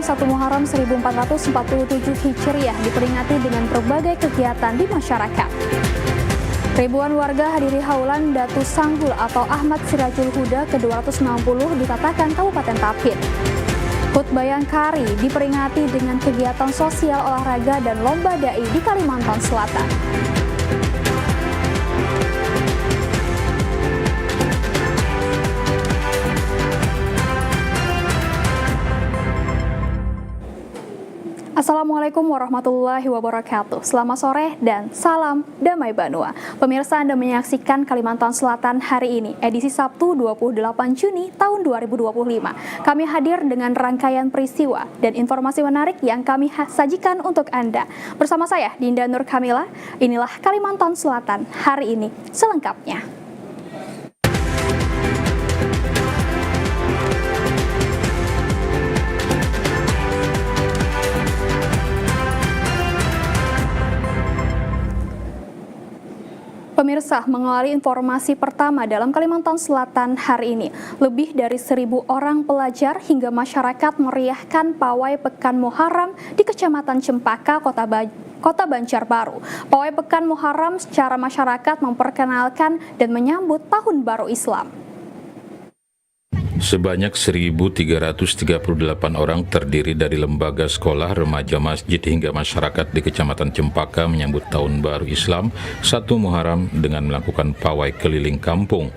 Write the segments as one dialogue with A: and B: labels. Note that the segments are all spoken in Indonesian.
A: 1 Muharram 1447 Hijriah diperingati dengan berbagai kegiatan di masyarakat. Ribuan warga hadiri haulan Datu Sanggul atau Ahmad Sirajul Huda ke-260 di Tatakan, Kabupaten Tapin. HUT Bayangkari diperingati dengan kegiatan sosial olahraga dan lomba dai di Kalimantan Selatan. Assalamualaikum warahmatullahi wabarakatuh. Selamat sore dan salam damai Banua. Pemirsa, Anda menyaksikan Kalimantan Selatan hari ini, edisi Sabtu 28 Juni tahun 2025. Kami hadir dengan rangkaian peristiwa dan informasi menarik yang kami sajikan untuk Anda. Bersama saya, Dinda Nur Kamila, inilah Kalimantan Selatan hari ini selengkapnya. Pemirsa, mengawali informasi pertama dalam Kalimantan Selatan hari ini, lebih dari 1.000 orang pelajar hingga masyarakat meriahkan pawai Pekan Muharram di Kecamatan Cempaka, Kota Banjarbaru. Pawai Pekan Muharram secara masyarakat memperkenalkan dan menyambut Tahun Baru Islam.
B: Sebanyak 1.338 orang terdiri dari lembaga sekolah, remaja, masjid hingga masyarakat di Kecamatan Cempaka menyambut Tahun Baru Islam 1 Muharram dengan melakukan pawai keliling kampung.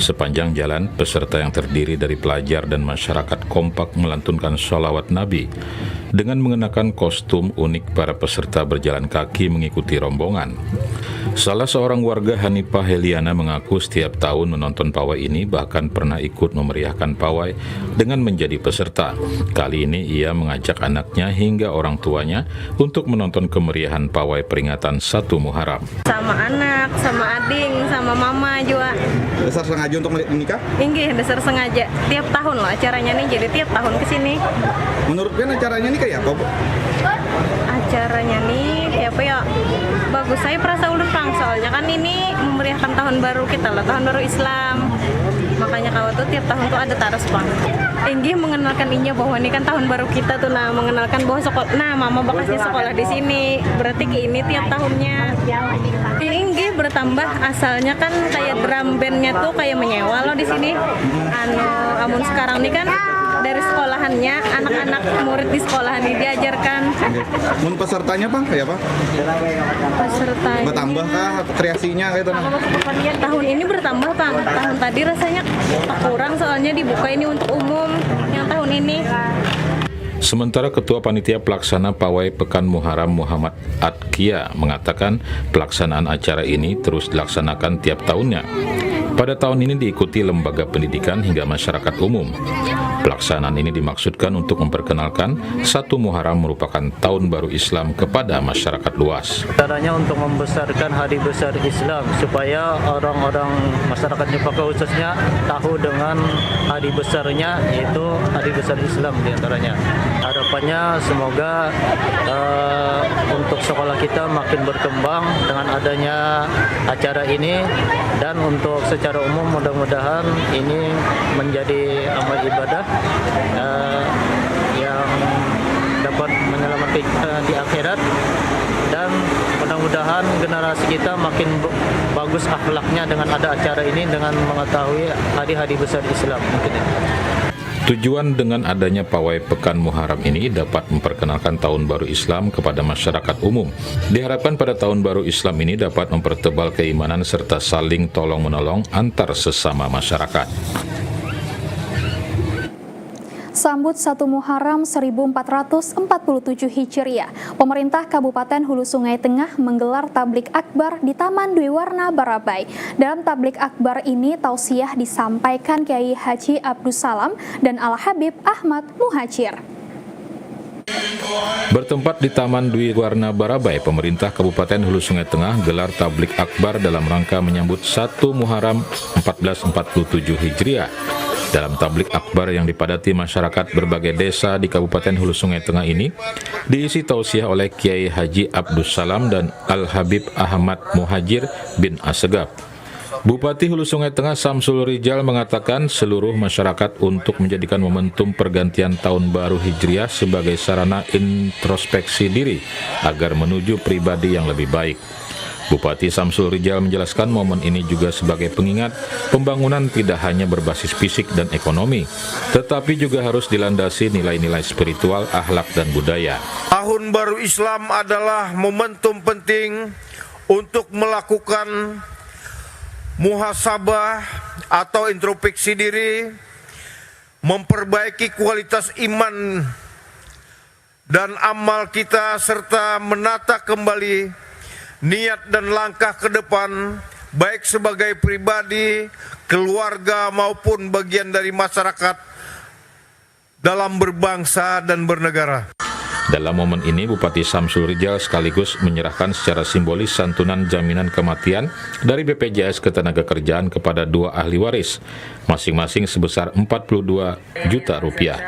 B: Sepanjang jalan, peserta yang terdiri dari pelajar dan masyarakat kompak melantunkan sholawat Nabi. Dengan mengenakan kostum unik, para peserta berjalan kaki mengikuti rombongan. Salah seorang warga, Hanifah Heliana, mengaku setiap tahun menonton pawai ini, bahkan pernah ikut memeriahkan pawai dengan menjadi peserta. Kali ini ia mengajak anaknya hingga orang tuanya untuk menonton kemeriahan pawai peringatan 1 Muharram.
C: Sama anak, sama ading, sama mama juga.
D: Dasar sengaja untuk menikah?
C: Inggih, dasar sengaja. Tiap tahun loh acaranya nih, jadi tiap tahun kesini.
D: Menurut kalian acaranya ini kayak apa, Bu?
C: Acaranya nih kayak apa ya? Bagus, saya perasa ulurang soalnya kan ini memeriahkan tahun baru kita lah, tahun baru Islam. Makanya kalau tuh tiap tahun tuh ada taras bang. Inggih mengenalkan inya bahwa ini kan tahun baru kita tuh, nah mengenalkan bahwa sekolah, nah mama bakasnya sekolah di sini. Berarti ini tiap tahunnya. Inggih bertambah, asalnya kan kayak drum bandnya tuh kayak menyewa loh di sini. Amun sekarang nih kan dari sekolahannya, anak-anak murid di sekolahan ini diajarkan.
D: Mun pesertanya Bang kayak apa?
C: Pesertanya
D: bertambah kah kreasinya kayak itu?
C: Tahun ini bertambah Bang. Tahun tadi rasanya kurang soalnya dibuka ini untuk umum. Yang tahun ini.
B: Sementara Ketua Panitia Pelaksana Pawai Pekan Muharram Muhammad Atkia mengatakan pelaksanaan acara ini terus dilaksanakan tiap tahunnya. Pada tahun ini diikuti lembaga pendidikan hingga masyarakat umum. Pelaksanaan ini dimaksudkan untuk memperkenalkan 1 Muharram merupakan tahun baru Islam kepada masyarakat luas.
E: Caranya untuk membesarkan hari besar Islam supaya orang-orang masyarakat Cempaka khususnya tahu dengan hari besarnya, yaitu hari besar Islam diantaranya. Harapannya semoga untuk sekolah kita makin berkembang dengan adanya acara ini, dan untuk secara umum mudah-mudahan ini menjadi amal ibadah yang dapat menyelamatkan kita di akhirat, dan mudah-mudahan generasi kita makin bagus akhlaknya dengan ada acara ini, dengan mengetahui hari-hari besar Islam.
B: Tujuan dengan adanya pawai Pekan Muharram ini dapat memperkenalkan Tahun Baru Islam kepada masyarakat umum. Diharapkan pada Tahun Baru Islam ini dapat mempertebal keimanan serta saling tolong-menolong antar sesama masyarakat.
A: Sambut 1 Muharram 1447 Hijriah, pemerintah Kabupaten Hulu Sungai Tengah menggelar tablik akbar di Taman Dwi Warna Barabai. Dalam tablik akbar ini, tausiah disampaikan Kiai Haji Abdussalam dan Al-Habib Ahmad Muhajir.
B: Bertempat di Taman Dwi Warna Barabai, pemerintah Kabupaten Hulu Sungai Tengah gelar tablik akbar dalam rangka menyambut 1 Muharram 1447 Hijriah. Dalam tablik akbar yang dipadati masyarakat berbagai desa di Kabupaten Hulu Sungai Tengah ini, diisi tausiah oleh Kiai Haji Abdussalam dan Al-Habib Ahmad Muhajir bin Assegaf. Bupati Hulu Sungai Tengah Samsul Rijal mengatakan seluruh masyarakat untuk menjadikan momentum pergantian tahun baru Hijriah sebagai sarana introspeksi diri agar menuju pribadi yang lebih baik. Bupati Samsul Rijal menjelaskan momen ini juga sebagai pengingat pembangunan tidak hanya berbasis fisik dan ekonomi, tetapi juga harus dilandasi nilai-nilai spiritual, akhlak, dan budaya.
F: Tahun Baru Islam adalah momentum penting untuk melakukan muhasabah atau introspeksi diri, memperbaiki kualitas iman dan amal kita, serta menata kembali niat dan langkah ke depan, baik sebagai pribadi, keluarga maupun bagian dari masyarakat dalam berbangsa dan bernegara.
B: Dalam momen ini, Bupati Samsul Rijal sekaligus menyerahkan secara simbolis santunan jaminan kematian dari BPJS Ketenagakerjaan kepada 2 ahli waris, masing-masing sebesar 42 juta rupiah.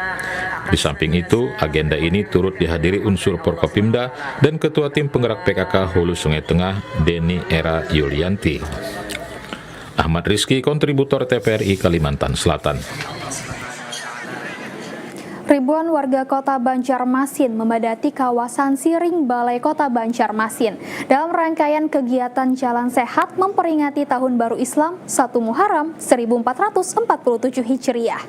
B: Di samping itu, agenda ini turut dihadiri unsur Forkopimda dan Ketua Tim Penggerak PKK Hulu Sungai Tengah, Deni Era Yulianti. Ahmad Rizky, kontributor TVRI Kalimantan Selatan.
A: Ribuan warga Kota Banjarmasin memadati kawasan Siring Balai Kota Banjarmasin dalam rangkaian kegiatan Jalan Sehat memperingati Tahun Baru Islam 1 Muharram 1447 Hijriah.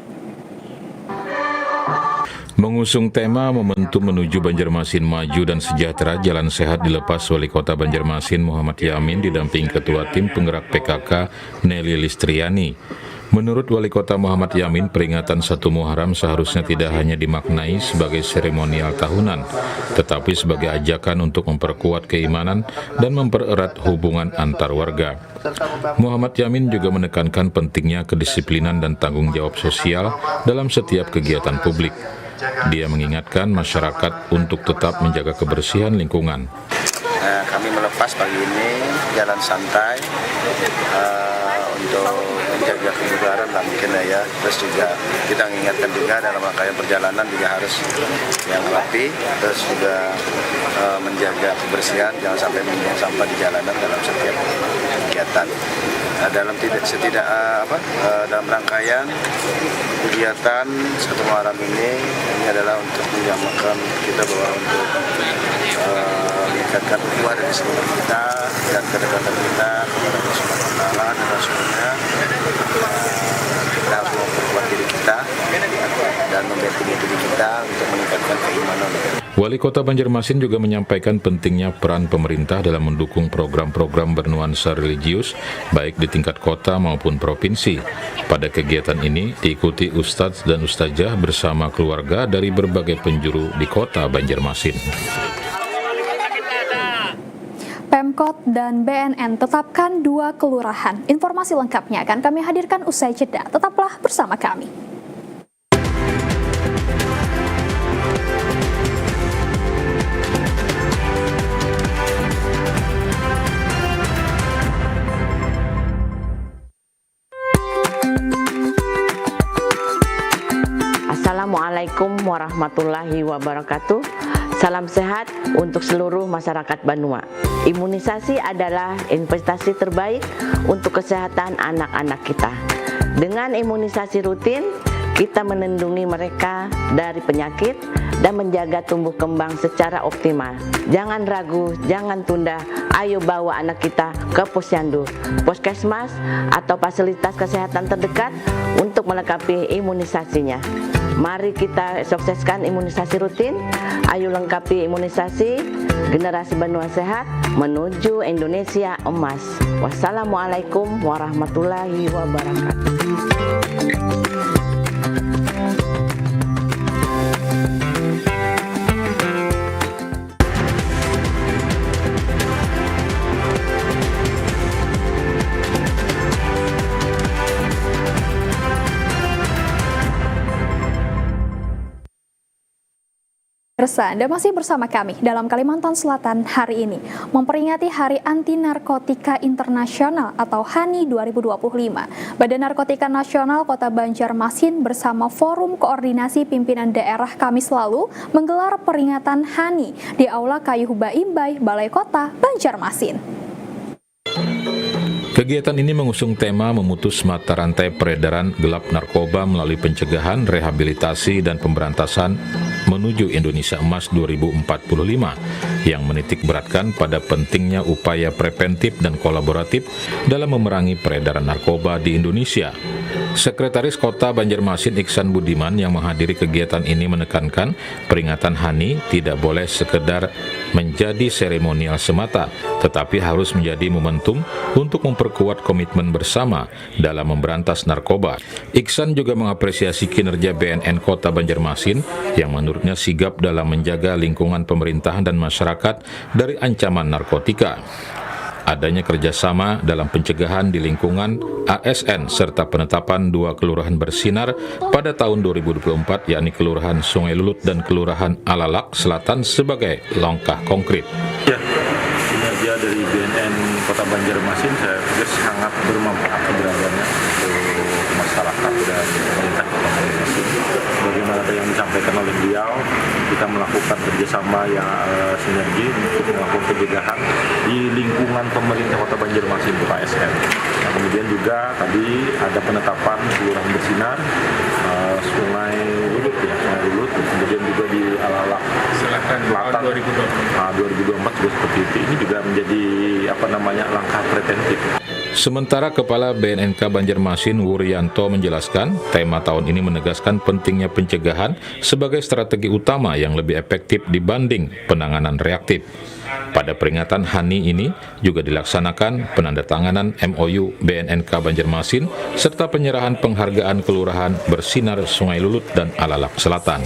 B: Mengusung tema momentum menuju Banjarmasin maju dan sejahtera, Jalan Sehat dilepas Wali Kota Banjarmasin Muhammad Yamin didampingi Ketua Tim Penggerak PKK Nelly Listriani. Menurut Wali Kota Muhammad Yamin, peringatan 1 Muharram seharusnya tidak hanya dimaknai sebagai seremonial tahunan, tetapi sebagai ajakan untuk memperkuat keimanan dan mempererat hubungan antar warga. Muhammad Yamin juga menekankan pentingnya kedisiplinan dan tanggung jawab sosial dalam setiap kegiatan publik. Dia mengingatkan masyarakat untuk tetap menjaga kebersihan lingkungan.
G: Kami melepas pagi ini jalan santai untuk menjaga kebugaran lah mungkin ya. Terus juga kita mengingatkan juga dalam rangkaian perjalanan juga harus yang rapi, terus juga menjaga kebersihan, jangan sampai membuang sampah di jalanan dalam setiap kegiatan. Dalam dalam rangkaian kegiatan 1 Muharram ini adalah untuk menjamakkan kita bahwa untuk meningkatkan ukhuwah dari seluruh kita dan kedekatan kita kepada Allah Subhanahu wa Ta'ala dan Rasulnya. Kita harus memperkuat diri kita dan membentengi diri kita untuk meningkatkan keimanan.
B: Wali Kota Banjarmasin juga menyampaikan pentingnya peran pemerintah dalam mendukung program-program bernuansa religius, baik di tingkat kota maupun provinsi. Pada kegiatan ini diikuti Ustadz dan Ustazah bersama keluarga dari berbagai penjuru di Kota Banjarmasin.
A: Pemkot dan BNN tetapkan 2 kelurahan. Informasi lengkapnya akan kami hadirkan usai jeda. Tetaplah bersama kami.
H: Assalamualaikum warahmatullahi wabarakatuh. Salam sehat untuk seluruh masyarakat Banua. Imunisasi adalah investasi terbaik untuk kesehatan anak-anak kita. Dengan imunisasi rutin, kita melindungi mereka dari penyakit dan menjaga tumbuh kembang secara optimal. Jangan ragu, jangan tunda. Ayo bawa anak kita ke posyandu, puskesmas, atau fasilitas kesehatan terdekat untuk melengkapi imunisasinya. Mari kita sukseskan imunisasi rutin. Ayo lengkapi imunisasi generasi Banua sehat menuju Indonesia emas. Wassalamualaikum warahmatullahi wabarakatuh.
A: Anda masih bersama kami dalam Kalimantan Selatan hari ini, memperingati Hari Anti Narkotika Internasional atau HANI 2025. Badan Narkotika Nasional Kota Banjarmasin bersama Forum Koordinasi Pimpinan Daerah Kamis lalu menggelar peringatan HANI di Aula Kayu Huba Imbai, Balai Kota Banjarmasin.
B: Kegiatan ini mengusung tema memutus mata rantai peredaran gelap narkoba melalui pencegahan, rehabilitasi, dan pemberantasan menuju Indonesia Emas 2045 yang menitik beratkan pada pentingnya upaya preventif dan kolaboratif dalam memerangi peredaran narkoba di Indonesia. Sekretaris Kota Banjarmasin Iksan Budiman yang menghadiri kegiatan ini menekankan peringatan HANI tidak boleh sekedar menjadi seremonial semata, tetapi harus menjadi momentum untuk memperkuat komitmen bersama dalam memberantas narkoba. Iksan juga mengapresiasi kinerja BNN Kota Banjarmasin yang menurutnya sigap dalam menjaga lingkungan pemerintahan dan masyarakat dari ancaman narkotika. Adanya kerjasama dalam pencegahan di lingkungan ASN serta penetapan 2 kelurahan bersinar pada tahun 2024, yakni Kelurahan Sungai Lulut dan Kelurahan Alalak Selatan sebagai langkah konkret.
I: Ya, kinerja dari BNN Kota Banjarmasin saya pikir sangat bermanfaat keberadaannya untuk masyarakat dan pemerintah Kota Banjarmasin. Bagaimana yang disampaikan oleh beliau, kita melakukan kerjasama yang sinergi untuk melakukan pencegahan di lingkungan pemerintah Kota Banjarmasin untuk ASN. Nah, kemudian juga tadi ada penetapan kelurahan bersinar Sungai Lulut, kemudian juga di Alalak Selatan 2024 juga seperti itu. Ini juga menjadi langkah preventif.
B: Sementara Kepala BNNK Banjarmasin Wuryanto menjelaskan, tema tahun ini menegaskan pentingnya pencegahan sebagai strategi utama yang lebih efektif dibanding penanganan reaktif. Pada peringatan HANI ini juga dilaksanakan penandatanganan MOU BNNK Banjarmasin serta penyerahan penghargaan kelurahan bersinar Sungai Lulut dan Alalak Selatan.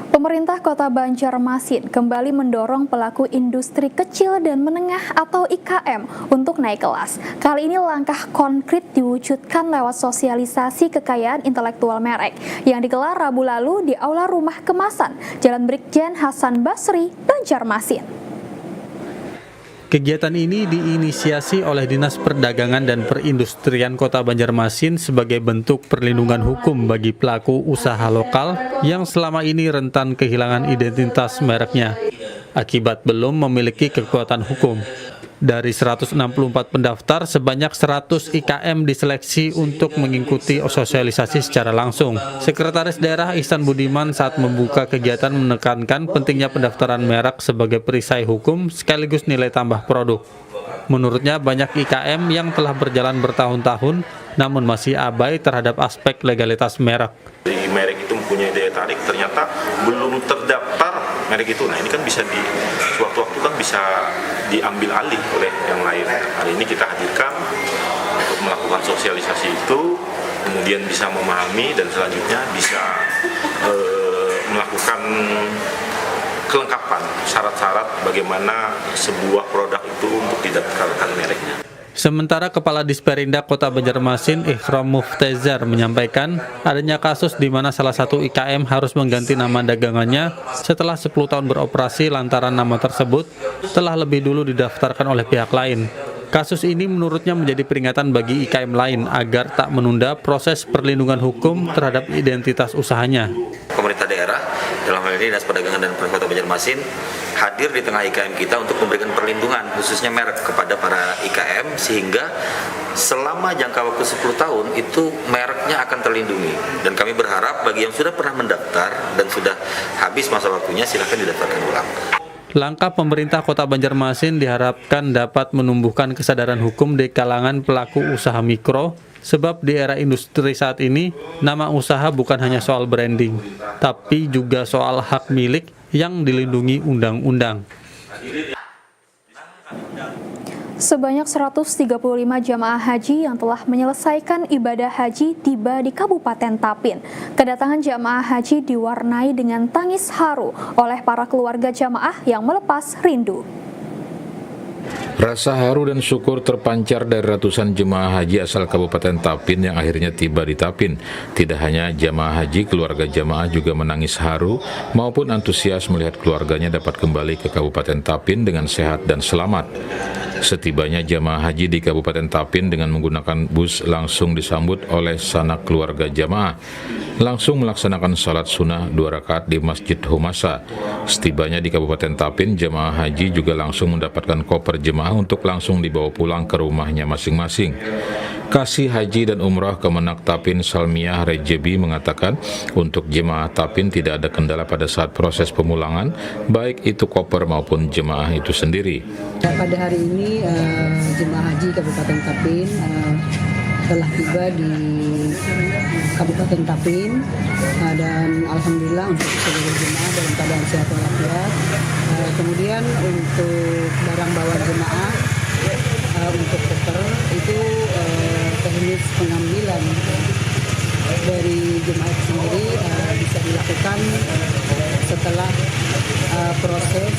A: Pemerintah Kota Banjarmasin kembali mendorong pelaku industri kecil dan menengah atau IKM untuk naik kelas. Kali ini langkah konkret diwujudkan lewat sosialisasi kekayaan intelektual merek yang digelar Rabu lalu di Aula Rumah Kemasan, Jalan Brigjen Hasan Basri, Banjarmasin.
J: Kegiatan ini diinisiasi oleh Dinas Perdagangan dan Perindustrian Kota Banjarmasin sebagai bentuk perlindungan hukum bagi pelaku usaha lokal yang selama ini rentan kehilangan identitas mereknya akibat belum memiliki kekuatan hukum. Dari 164 pendaftar, sebanyak 100 IKM diseleksi untuk mengikuti sosialisasi secara langsung. Sekretaris Daerah Iksan Budiman saat membuka kegiatan menekankan pentingnya pendaftaran merek sebagai perisai hukum sekaligus nilai tambah produk. Menurutnya banyak IKM yang telah berjalan bertahun-tahun namun masih abai terhadap aspek legalitas merek.
I: Merek itu mempunyai daya tarik, ternyata belum terdaftar merek itu. Nah, ini kan bisa sewaktu-waktu kan bisa diambil alih oleh yang lain. Hari ini kita hadirkan untuk melakukan sosialisasi itu, kemudian bisa memahami dan selanjutnya bisa melakukan kelengkapan syarat-syarat bagaimana sebuah produk itu untuk didaftarkan mereknya.
J: Sementara Kepala Disperindak Kota Banjarmasin Ikhram Muftezar menyampaikan adanya kasus di mana salah satu IKM harus mengganti nama dagangannya setelah 10 tahun beroperasi lantaran nama tersebut telah lebih dulu didaftarkan oleh pihak lain. Kasus ini menurutnya menjadi peringatan bagi IKM lain agar tak menunda proses perlindungan hukum terhadap identitas usahanya.
K: Pemerintah daerah dalam hal ini Dinas Perdagangan dan Perindustrian Kota Banjarmasin hadir di tengah IKM kita untuk memberikan perlindungan khususnya merek kepada para IKM sehingga selama jangka waktu 10 tahun itu mereknya akan terlindungi, dan kami berharap bagi yang sudah pernah mendaftar dan sudah habis masa waktunya silakan didaftarkan ulang.
J: Langkah pemerintah Kota Banjarmasin diharapkan dapat menumbuhkan kesadaran hukum di kalangan pelaku usaha mikro, sebab di era industri saat ini, nama usaha bukan hanya soal branding, tapi juga soal hak milik yang dilindungi undang-undang.
A: Sebanyak 135 jamaah haji yang telah menyelesaikan ibadah haji tiba di Kabupaten Tapin. Kedatangan jamaah haji diwarnai dengan tangis haru oleh para keluarga jamaah yang melepas rindu.
B: Rasa haru dan syukur terpancar dari ratusan jemaah haji asal Kabupaten Tapin yang akhirnya tiba di Tapin. Tidak hanya jemaah haji, keluarga jemaah juga menangis haru maupun antusias melihat keluarganya dapat kembali ke Kabupaten Tapin dengan sehat dan selamat. Setibanya jamaah haji di Kabupaten Tapin dengan menggunakan bus langsung disambut oleh sanak keluarga jamaah. Langsung melaksanakan salat sunnah 2 rakaat di Masjid Humasa. Setibanya di Kabupaten Tapin, jamaah haji juga langsung mendapatkan koper jemaah untuk langsung dibawa pulang ke rumahnya masing-masing. Kasih Haji dan Umrah Kemenak Tapin Salmiah Rejebi mengatakan untuk jemaah Tapin tidak ada kendala pada saat proses pemulangan, baik itu koper maupun jemaah itu sendiri.
L: Pada hari ini jemaah haji Kabupaten Tapin telah tiba di Kabupaten Tapin dan alhamdulillah untuk seluruh jemaah dalam keadaan sehat walafiat. Kemudian untuk barang bawaan jemaah untuk koper itu teknis pengambilan dari jemaah sendiri bisa dilakukan setelah proses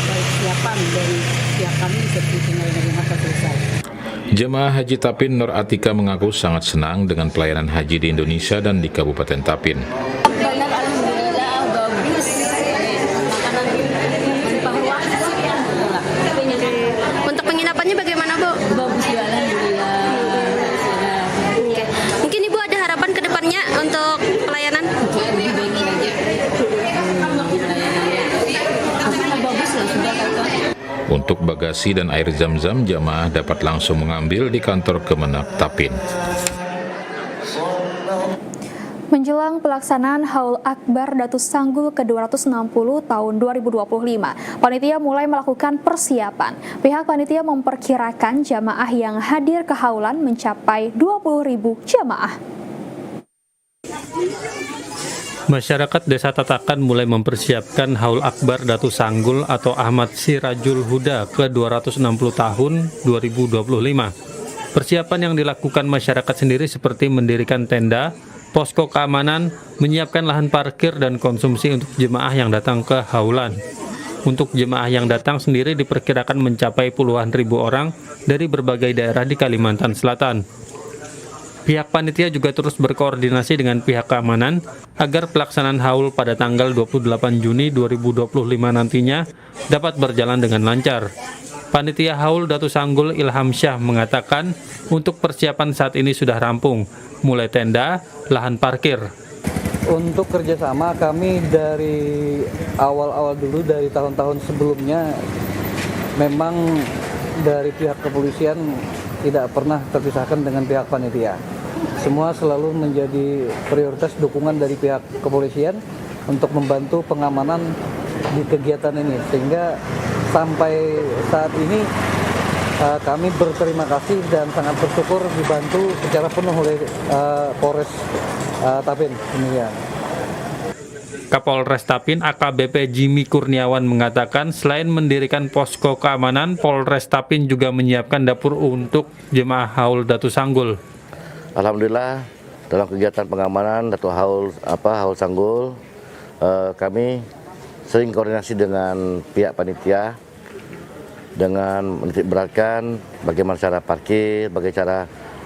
L: persiapan dari pihak kami seperti tinggal dari masa selesai.
B: Jemaah Haji Tapin Nur Atika mengaku sangat senang dengan pelayanan haji di Indonesia dan di Kabupaten Tapin.
L: Alhamdulillah bagus.
M: Untuk penginapannya bagaimana, Bu?
L: Bagus juga alhamdulillah.
M: Oke. Mungkin Ibu ada harapan ke depannya untuk pelayanan?
L: Lebih baik lagi. Bagus lah sudah kan.
B: Untuk bagasi dan air zam-zam, jamaah dapat langsung mengambil di kantor Kemenak Tapin.
A: Menjelang pelaksanaan Haul Akbar Datus Sanggul ke-260 tahun 2025, panitia mulai melakukan persiapan. Pihak panitia memperkirakan jamaah yang hadir ke haulan mencapai 20.000 jamaah.
J: Masyarakat Desa Tatakan mulai mempersiapkan Haul Akbar Datus Sanggul atau Ahmad Sirajul Huda ke-260 tahun 2025. Persiapan yang dilakukan masyarakat sendiri seperti mendirikan tenda, posko keamanan, menyiapkan lahan parkir dan konsumsi untuk jemaah yang datang ke haulan. Untuk jemaah yang datang sendiri diperkirakan mencapai puluhan ribu orang dari berbagai daerah di Kalimantan Selatan. Pihak panitia juga terus berkoordinasi dengan pihak keamanan agar pelaksanaan haul pada tanggal 28 Juni 2025 nantinya dapat berjalan dengan lancar. Panitia Haul Datus Sanggul Ilham Syah mengatakan untuk persiapan saat ini sudah rampung, mulai tenda, lahan parkir.
N: Untuk kerjasama kami dari awal-awal dulu, dari tahun-tahun sebelumnya, memang dari pihak kepolisian tidak pernah terpisahkan dengan pihak panitia. Semua selalu menjadi prioritas dukungan dari pihak kepolisian untuk membantu pengamanan di kegiatan ini, sehingga sampai saat ini kami berterima kasih dan sangat bersyukur dibantu secara penuh oleh Polres Tapin.
J: Kapolres Tapin AKBP Jimmy Kurniawan mengatakan selain mendirikan posko keamanan, Polres Tapin juga menyiapkan dapur untuk jemaah Haul Datus Sanggul.
G: Alhamdulillah dalam kegiatan pengamanan atau Haul Sanggul kami sering koordinasi dengan pihak panitia dengan menitik beratkan bagaimana cara parkir,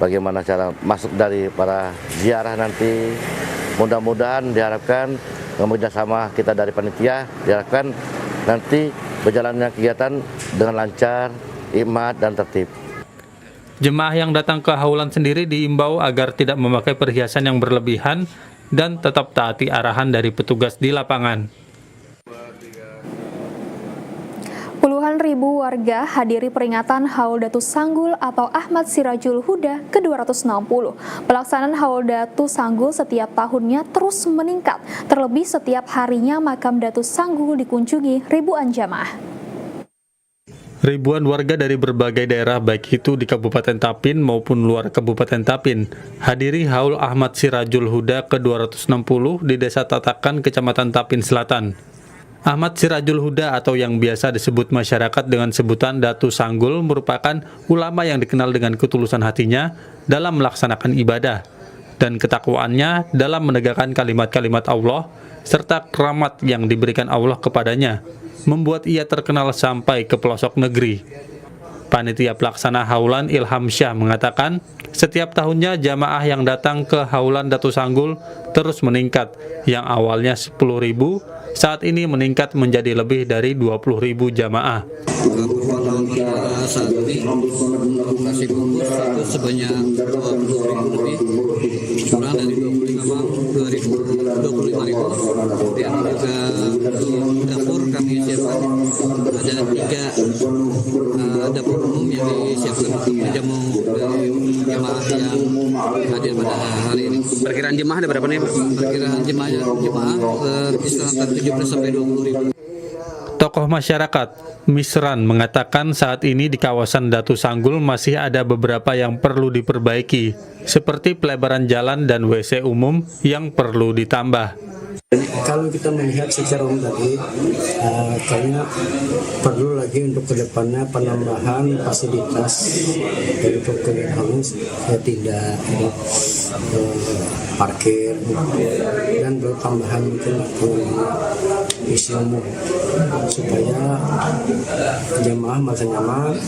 G: bagaimana cara masuk dari para ziarah nanti. Mudah-mudahan diharapkan bekerjasama kita dari panitia diharapkan nanti berjalannya kegiatan dengan lancar, hikmat dan tertib.
J: Jemaah yang datang ke haulan sendiri diimbau agar tidak memakai perhiasan yang berlebihan dan tetap taati arahan dari petugas di lapangan.
A: Puluhan ribu warga hadiri peringatan Haul Datus Sanggul atau Ahmad Sirajul Huda ke-260. Pelaksanaan Haul Datus Sanggul setiap tahunnya terus meningkat. Terlebih setiap harinya makam Datus Sanggul dikunjungi ribuan jamaah.
J: Ribuan warga dari berbagai daerah baik itu di Kabupaten Tapin maupun luar Kabupaten Tapin hadiri Haul Ahmad Sirajul Huda ke-260 di Desa Tatakan, Kecamatan Tapin Selatan. Ahmad Sirajul Huda atau yang biasa disebut masyarakat dengan sebutan Datus Sanggul merupakan ulama yang dikenal dengan ketulusan hatinya dalam melaksanakan ibadah dan ketakwaannya dalam menegakkan kalimat-kalimat Allah serta keramat yang diberikan Allah kepadanya, membuat ia terkenal sampai ke pelosok negeri. Panitia pelaksana haulan Ilham Syah mengatakan, setiap tahunnya jamaah yang datang ke haulan Datus Sanggul terus meningkat, yang awalnya 10.000 saat ini meningkat menjadi lebih dari 20.000 jamaah.
N: Saat ini nasi bungkus itu sebanyak 20.000 lebih, kurang dari 25.000. Kemudian juga dapur kami siapkan ada 3 dapur umum yang disiapkan untuk menjamu jemaah yang hadir pada hari ini.
O: Perkiraan jemaah ada berapa nih, Pak?
N: Perkiraan jemaah kisaran 17 sampai 20.000.
J: Tokoh masyarakat Misran mengatakan saat ini di kawasan Datu Sanggul masih ada beberapa yang perlu diperbaiki, seperti pelebaran jalan dan WC umum yang perlu ditambah.
L: Kalau kita melihat secara umum tadi, kayaknya perlu lagi untuk kedepannya penambahan fasilitas untuk kegiatan tidak parkir dan tambahan mungkin isi umum supaya jemaah merasa nyaman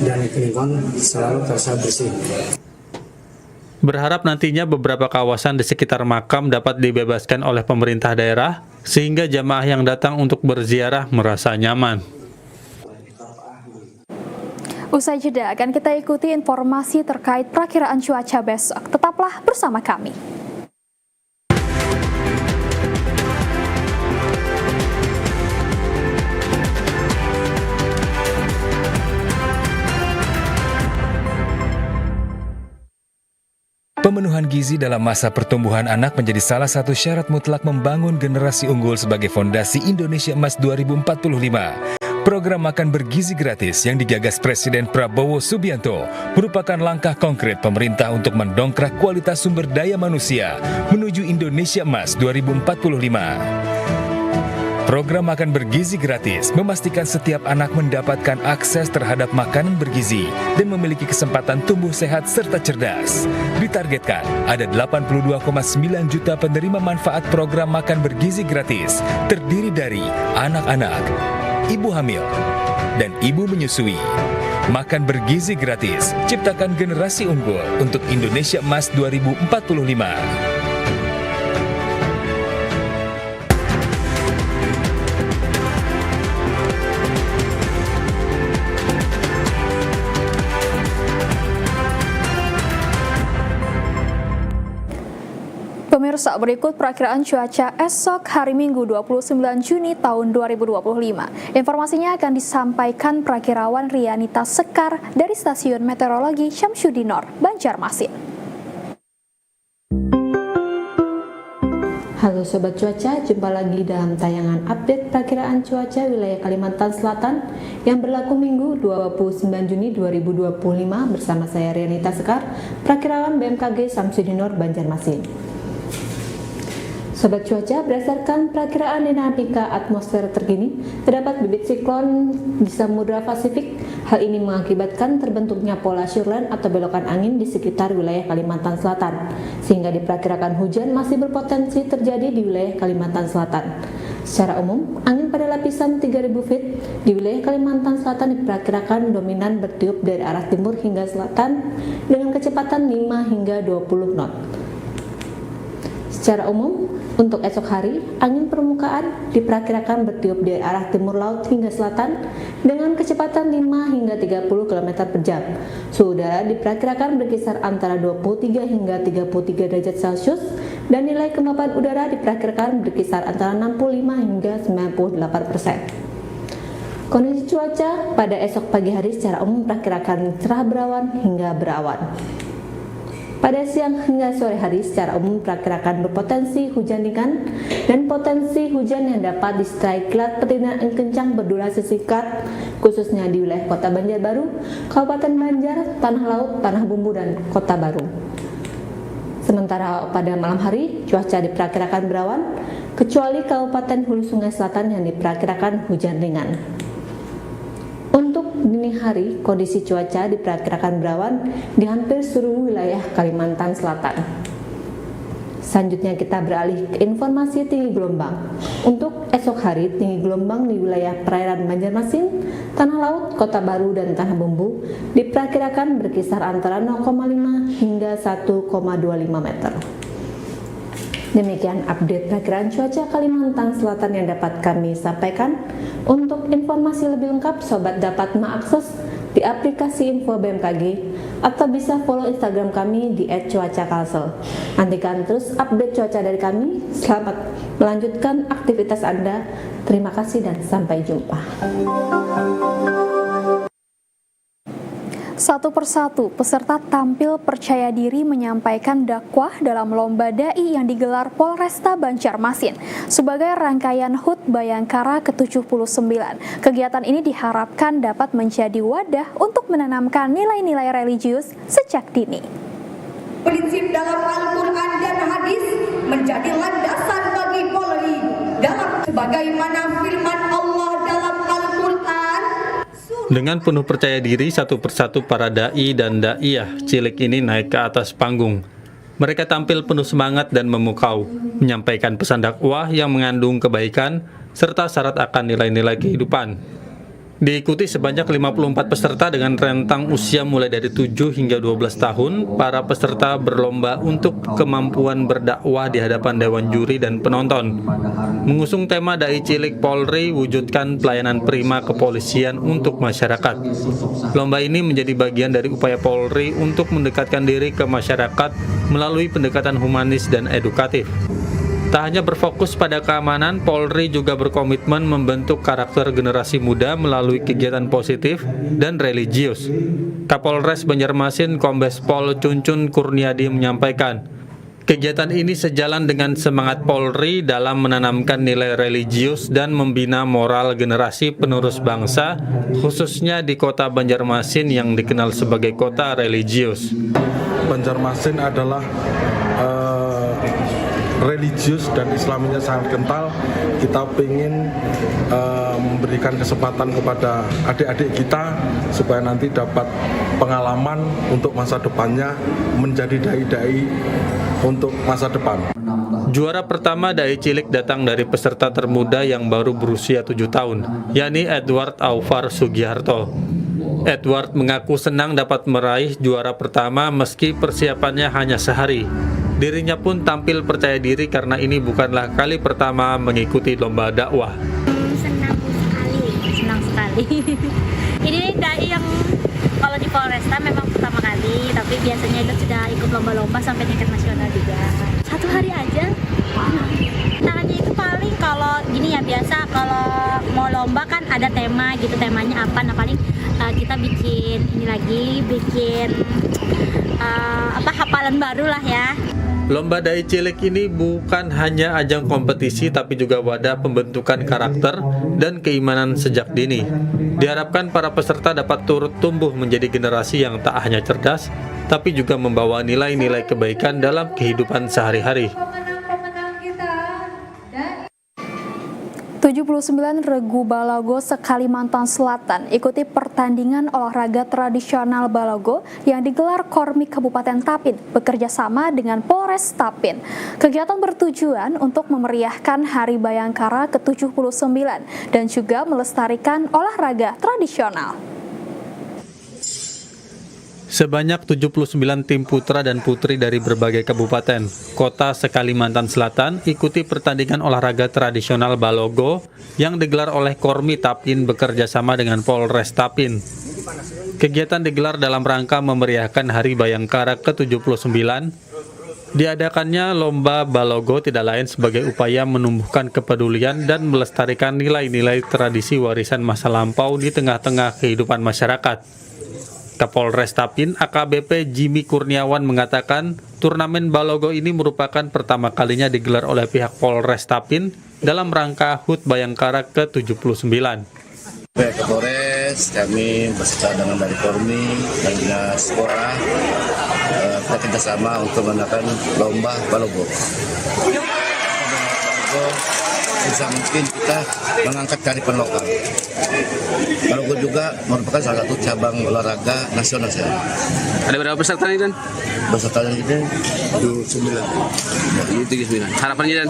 L: dan lingkungan selalu terasa bersih.
J: Berharap nantinya beberapa kawasan di sekitar makam dapat dibebaskan oleh pemerintah daerah sehingga jamaah yang datang untuk berziarah merasa nyaman.
A: Usai jeda akan kita ikuti informasi terkait perakiraan cuaca besok. Tetaplah bersama kami.
P: Pemenuhan gizi dalam masa pertumbuhan anak menjadi salah satu syarat mutlak membangun generasi unggul sebagai fondasi Indonesia Emas 2045. Program makan bergizi gratis yang digagas Presiden Prabowo Subianto merupakan langkah konkret pemerintah untuk mendongkrak kualitas sumber daya manusia menuju Indonesia Emas 2045. Program makan bergizi gratis memastikan setiap anak mendapatkan akses terhadap makanan bergizi dan memiliki kesempatan tumbuh sehat serta cerdas. Ditargetkan ada 82,9 juta penerima manfaat program makan bergizi gratis, terdiri dari anak-anak, ibu hamil, dan ibu menyusui. Makan bergizi gratis, ciptakan generasi unggul untuk Indonesia Emas 2045.
A: Pemirsa, berikut perakiraan cuaca esok hari Minggu 29 Juni tahun 2025. Informasinya akan disampaikan Prakirawan Rianita Sekar dari Stasiun Meteorologi Syamsuddinor, Banjarmasin.
Q: Halo Sobat Cuaca, jumpa lagi dalam tayangan update perakiraan cuaca wilayah Kalimantan Selatan yang berlaku Minggu 29 Juni 2025 bersama saya Rianita Sekar, Prakirawan BMKG Syamsuddinor, Banjarmasin. Sobat Cuaca, berdasarkan perakiraan dinamika atmosfer terkini, terdapat bibit siklon di Samudra Pasifik. Hal ini mengakibatkan terbentuknya pola shoreline atau belokan angin di sekitar wilayah Kalimantan Selatan, sehingga diperkirakan hujan masih berpotensi terjadi di wilayah Kalimantan Selatan. Secara umum, angin pada lapisan 3000 feet di wilayah Kalimantan Selatan diperkirakan dominan bertiup dari arah timur hingga selatan dengan kecepatan 5 hingga 20 knot. Secara umum, untuk esok hari, angin permukaan diperkirakan bertiup dari arah timur laut hingga selatan dengan kecepatan 5 hingga 30 km per jam. Suhu udara diperkirakan berkisar antara 23 hingga 33 derajat Celcius dan nilai kelembapan udara diperkirakan berkisar antara 65 hingga 98%. Kondisi cuaca pada esok pagi hari secara umum diperkirakan cerah berawan hingga berawan. Pada siang hingga sore hari secara umum diperkirakan berpotensi hujan ringan dan potensi hujan yang dapat disertai kilat petir dan angin kencang berdurasi singkat khususnya di wilayah Kota Banjarbaru, Kabupaten Banjar, Tanah Laut, Tanah Bumbu, dan Kota Baru. Sementara pada malam hari cuaca diperkirakan berawan kecuali Kabupaten Hulu Sungai Selatan yang diperkirakan hujan ringan. Untuk dini hari, kondisi cuaca diperkirakan berawan di hampir seluruh wilayah Kalimantan Selatan. Selanjutnya kita beralih ke informasi tinggi gelombang. Untuk esok hari, tinggi gelombang di wilayah perairan Banjarmasin, Tanah Laut, Kota Baru, dan Tanah Bumbu diperkirakan berkisar antara 0,5 hingga 1,25 meter. Demikian update perakiran cuaca Kalimantan Selatan yang dapat kami sampaikan. Untuk informasi lebih lengkap, sobat dapat mengakses di aplikasi info BMKG atau bisa follow Instagram kami di @cuacakalsel. Nantikan terus update cuaca dari kami. Selamat melanjutkan aktivitas Anda. Terima kasih dan sampai jumpa.
A: Satu persatu, peserta tampil percaya diri menyampaikan dakwah dalam lomba dai yang digelar Polresta Banjarmasin sebagai rangkaian HUT Bayangkara ke-79. Kegiatan ini diharapkan dapat menjadi wadah untuk menanamkan nilai-nilai religius sejak dini.
O: Prinsip dalam Al-Quran dan hadis menjadi landasan bagi Polri dalam sebagaimana firman Allah dalam Al-Quran.
J: Dengan penuh percaya diri, satu persatu para dai dan daiyah cilik ini naik ke atas panggung. Mereka tampil penuh semangat dan memukau, menyampaikan pesan dakwah yang mengandung kebaikan serta syarat akan nilai-nilai kehidupan. Diikuti sebanyak 54 peserta dengan rentang usia mulai dari 7 hingga 12 tahun, para peserta berlomba untuk kemampuan berdakwah di hadapan dewan juri dan penonton. Mengusung tema Dai Cilik Polri, wujudkan pelayanan prima kepolisian untuk masyarakat. Lomba ini menjadi bagian dari upaya Polri untuk mendekatkan diri ke masyarakat melalui pendekatan humanis dan edukatif. Tak hanya berfokus pada keamanan, Polri juga berkomitmen membentuk karakter generasi muda melalui kegiatan positif dan religius. Kapolres Banjarmasin Kombes Pol Cuncun Kurniadi menyampaikan, kegiatan ini sejalan dengan semangat Polri dalam menanamkan nilai religius dan membina moral generasi penerus bangsa, khususnya di kota Banjarmasin yang dikenal sebagai kota religius.
R: Banjarmasin adalah religius dan Islaminya sangat kental. Kita ingin memberikan kesempatan kepada adik-adik kita supaya nanti dapat pengalaman untuk masa depannya menjadi dai-dai untuk masa depan.
J: Juara pertama Dai Cilik datang dari peserta termuda yang baru berusia 7 tahun, yakni Edward Aufar Sugiharto. Edward mengaku senang dapat meraih juara pertama meski persiapannya hanya sehari. Dirinya pun tampil percaya diri karena ini bukanlah kali pertama mengikuti lomba dakwah.
S: Senang sekali. Ini dai yang kalau di Polresta memang pertama kali, tapi biasanya itu sudah ikut lomba-lomba sampai tingkat nasional juga. Satu hari aja. Tantangannya itu paling kalau gini ya, biasa kalau mau lomba kan ada tema gitu, temanya apa, nah paling kita bikin ini lagi, bikin hafalan baru lah ya.
J: Lomba Dai Cilik ini bukan hanya ajang kompetisi tapi juga wadah pembentukan karakter dan keimanan sejak dini. Diharapkan para peserta dapat turut tumbuh menjadi generasi yang tak hanya cerdas tapi juga membawa nilai-nilai kebaikan dalam kehidupan sehari-hari.
A: 79 regu Balogo se-Kalimantan Selatan ikuti pertandingan olahraga tradisional Balogo yang digelar Kormi Kabupaten Tapin bekerja sama dengan Polres Tapin. Kegiatan bertujuan untuk memeriahkan Hari Bayangkara ke-79 dan juga melestarikan olahraga tradisional.
J: Sebanyak 79 tim putra dan putri dari berbagai kabupaten, kota se-Kalimantan Selatan ikuti pertandingan olahraga tradisional Balogo yang digelar oleh Kormi Tapin bekerja sama dengan Polres Tapin. Kegiatan digelar dalam rangka memeriahkan Hari Bayangkara ke-79. Diadakannya lomba Balogo tidak lain sebagai upaya menumbuhkan kepedulian dan melestarikan nilai-nilai tradisi warisan masa lampau di tengah-tengah kehidupan masyarakat. Kapolres Tapin AKBP Jimmy Kurniawan mengatakan turnamen Balogo ini merupakan pertama kalinya digelar oleh pihak Polres Tapin dalam rangka HUT Bayangkara ke-79.
G: Baik Kapolres, kami beserta dengan dari Kormi dan Dinas Pora kita kerjasama untuk mengadakan lomba Balogo. Bisa mungkin kita mengangkat kearifan lokal. Balogo juga merupakan salah satu cabang olahraga nasional saya.
T: Ada berapa peserta nih Dan?
G: Peserta ini 79.
T: Harapannya Dan?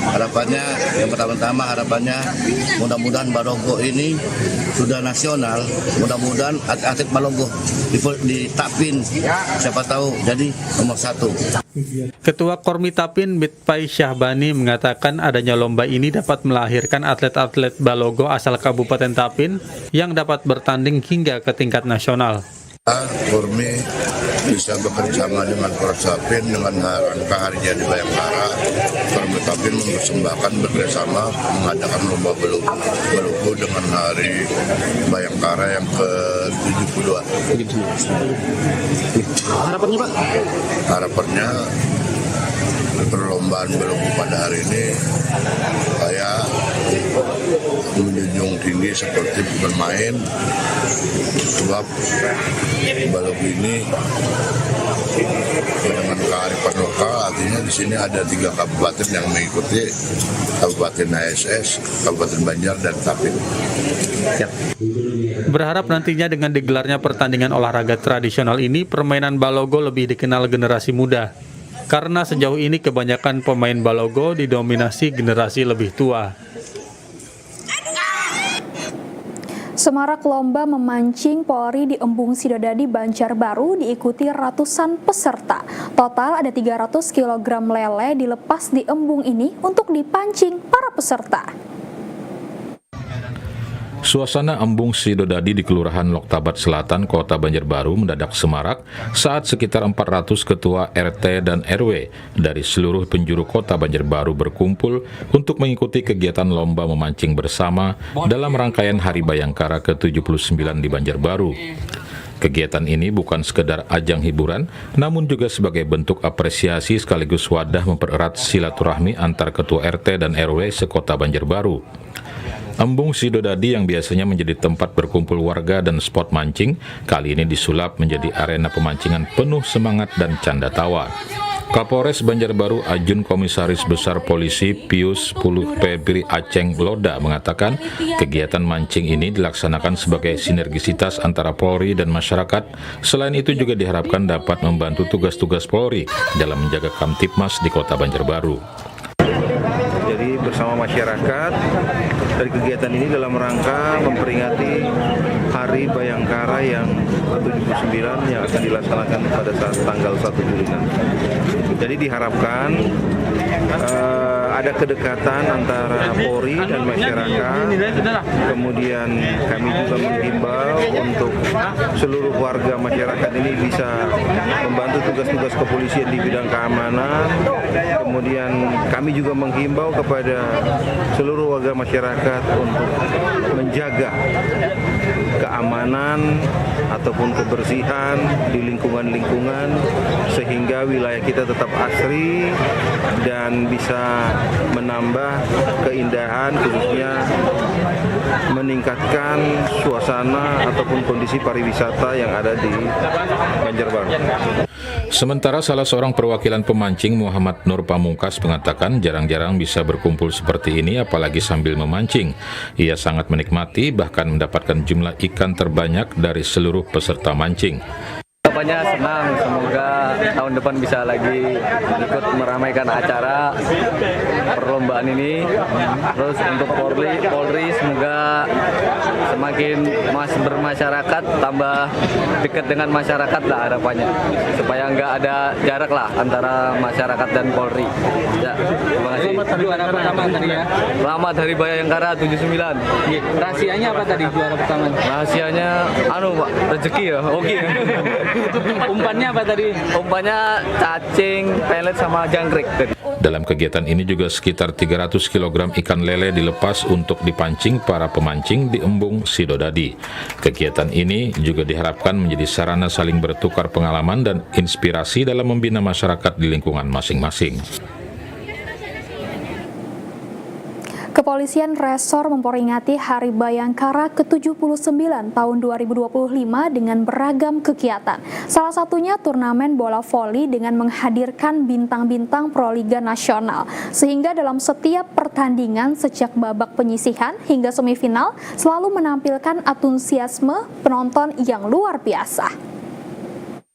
G: Harapannya yang pertama-tama harapannya mudah-mudahan Balogo ini sudah nasional. Mudah-mudahan atlet Balogo di Tapin siapa tahu jadi nomor 1.
J: Ketua Kormitapin Mitpai Syahbani mengatakan adanya lomba ini dapat melahirkan atlet-atlet balogo asal Kabupaten Tapin yang dapat bertanding hingga ke tingkat nasional.
U: Kormi bisa bekerjasama dengan Kortapin dengan rangka Hari Jadi Bayangkara. Kormitapin mempersembahkan bekerjasama mengadakan lomba balogo dengan Hari Bayangkara yang ke-72.
T: Harapannya Pak?
U: Harapannya perlombaan balogo pada hari ini saya menjunjung tinggi seperti bermain, sebab balogo ini dengan kearifan lokal, artinya di sini ada 3 kabupaten yang mengikuti, Kabupaten ASS, Kabupaten Banjar, dan Tapin.
J: Berharap nantinya dengan digelarnya pertandingan olahraga tradisional ini, permainan balogo lebih dikenal generasi muda. Karena sejauh ini kebanyakan pemain balogo didominasi generasi lebih tua.
A: Semarak lomba memancing Polri di Embung Sidodadi, Banjarbaru diikuti ratusan peserta. Total ada 300 kg lele dilepas di embung ini untuk dipancing para peserta.
B: Suasana Embung Sidodadi di Kelurahan Loktabat Selatan, Kota Banjarbaru mendadak semarak saat sekitar 400 ketua RT dan RW dari seluruh penjuru Kota Banjarbaru berkumpul untuk mengikuti kegiatan lomba memancing bersama dalam rangkaian Hari Bayangkara ke-79 di Banjarbaru. Kegiatan ini bukan sekedar ajang hiburan, namun juga sebagai bentuk apresiasi sekaligus wadah mempererat silaturahmi antar ketua RT dan RW sekota Banjarbaru. Embung Sidodadi yang biasanya menjadi tempat berkumpul warga dan spot mancing, kali ini disulap menjadi arena pemancingan penuh semangat dan canda tawa. Kapolres Banjarbaru Ajun Komisaris Besar Polisi Pius Puluh Febri Aceng Loda mengatakan kegiatan mancing ini dilaksanakan sebagai sinergisitas antara Polri dan masyarakat. Selain itu juga diharapkan dapat membantu tugas-tugas Polri dalam menjaga Kamtipmas di Kota Banjarbaru.
V: Jadi bersama masyarakat dari kegiatan ini dalam rangka memperingati Hari Bayangkara yang ke-79 yang akan dilaksanakan pada saat tanggal 1 Juli nanti. Jadi diharapkan ada kedekatan antara Polri dan masyarakat. Kemudian kami juga menghimbau untuk seluruh warga masyarakat ini bisa membantu tugas-tugas kepolisian di bidang keamanan. Kemudian kami juga menghimbau kepada seluruh warga masyarakat untuk menjaga keamanan ataupun kebersihan di lingkungan-lingkungan sehingga wilayah kita tetap asri dan bisa menambah keindahan, khususnya meningkatkan suasana ataupun kondisi pariwisata yang ada di Banjarbaru.
B: Sementara salah seorang perwakilan pemancing Muhammad Nur Pamungkas mengatakan jarang-jarang bisa berkumpul seperti ini apalagi sambil memancing. Ia sangat menikmati bahkan mendapatkan jumlah ikan terbanyak dari seluruh peserta mancing.
W: Harapannya senang, semoga tahun depan bisa lagi ikut meramaikan acara perlombaan ini. Terus untuk Polri semoga semakin bermasyarakat, tambah dekat dengan masyarakat lah harapannya. Supaya nggak ada jarak lah antara masyarakat dan Polri. Ya, terima kasih.
T: Juara pertama tadi ya?
W: Selamat Hari Bayangkara 79.
T: Rahasianya apa tadi juara pertama?
W: Rahasianya Pak, rezeki ya. Oke.
T: Umpannya apa tadi?
W: Umpannya cacing, pelet sama jangkrik.
B: Dalam kegiatan ini juga sekitar 300 kg ikan lele dilepas untuk dipancing para pemancing di Embung Sidodadi. Kegiatan ini juga diharapkan menjadi sarana saling bertukar pengalaman dan inspirasi dalam membina masyarakat di lingkungan masing-masing.
A: Kepolisian Resor memperingati Hari Bayangkara ke-79 tahun 2025 dengan beragam kegiatan. Salah satunya turnamen bola voli dengan menghadirkan bintang-bintang Proliga Nasional. Sehingga dalam setiap pertandingan sejak babak penyisihan hingga semifinal selalu menampilkan antusiasme penonton yang luar biasa.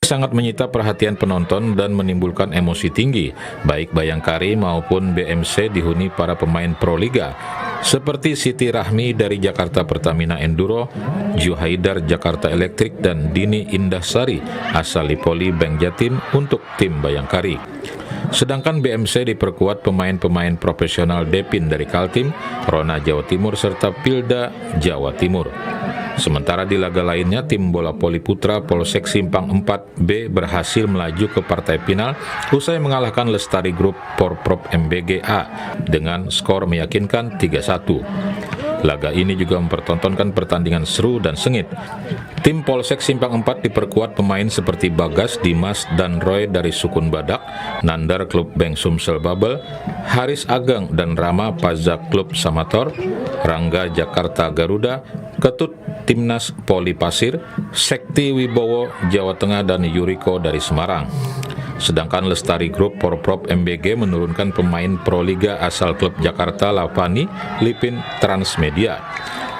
B: Sangat menyita perhatian penonton dan menimbulkan emosi tinggi, baik Bayangkari maupun BMC dihuni para pemain Proliga. seperti Siti Rahmi dari Jakarta Pertamina Enduro, Juhaidar Jakarta Elektrik, dan Dini Indahsari asal Lipoli Bank Jatim untuk tim Bayangkari. Sedangkan BMC diperkuat pemain-pemain profesional Depin dari Kaltim, Rona Jawa Timur, serta Pilda Jawa Timur. Sementara di laga lainnya, tim bola voli putra Polsek Simpang 4B berhasil melaju ke partai final usai mengalahkan Lestari Group Porprov MBGA dengan skor meyakinkan 3-1. Laga ini juga mempertontonkan pertandingan seru dan sengit. Tim Polsek Simpang 4 diperkuat pemain seperti Bagas, Dimas, dan Roy dari Sukun Badak, Nandar Klub Bank Sumsel Babel, Haris Ageng dan Rama Pazak Klub Samator, Rangga Jakarta Garuda, Ketut Timnas Poli Pasir, Sekti Wibowo Jawa Tengah, dan Yuriko dari Semarang. Sedangkan Lestari Group Porprov MBG menurunkan pemain Proliga asal klub Jakarta Lavani, Lipin, Transmedia.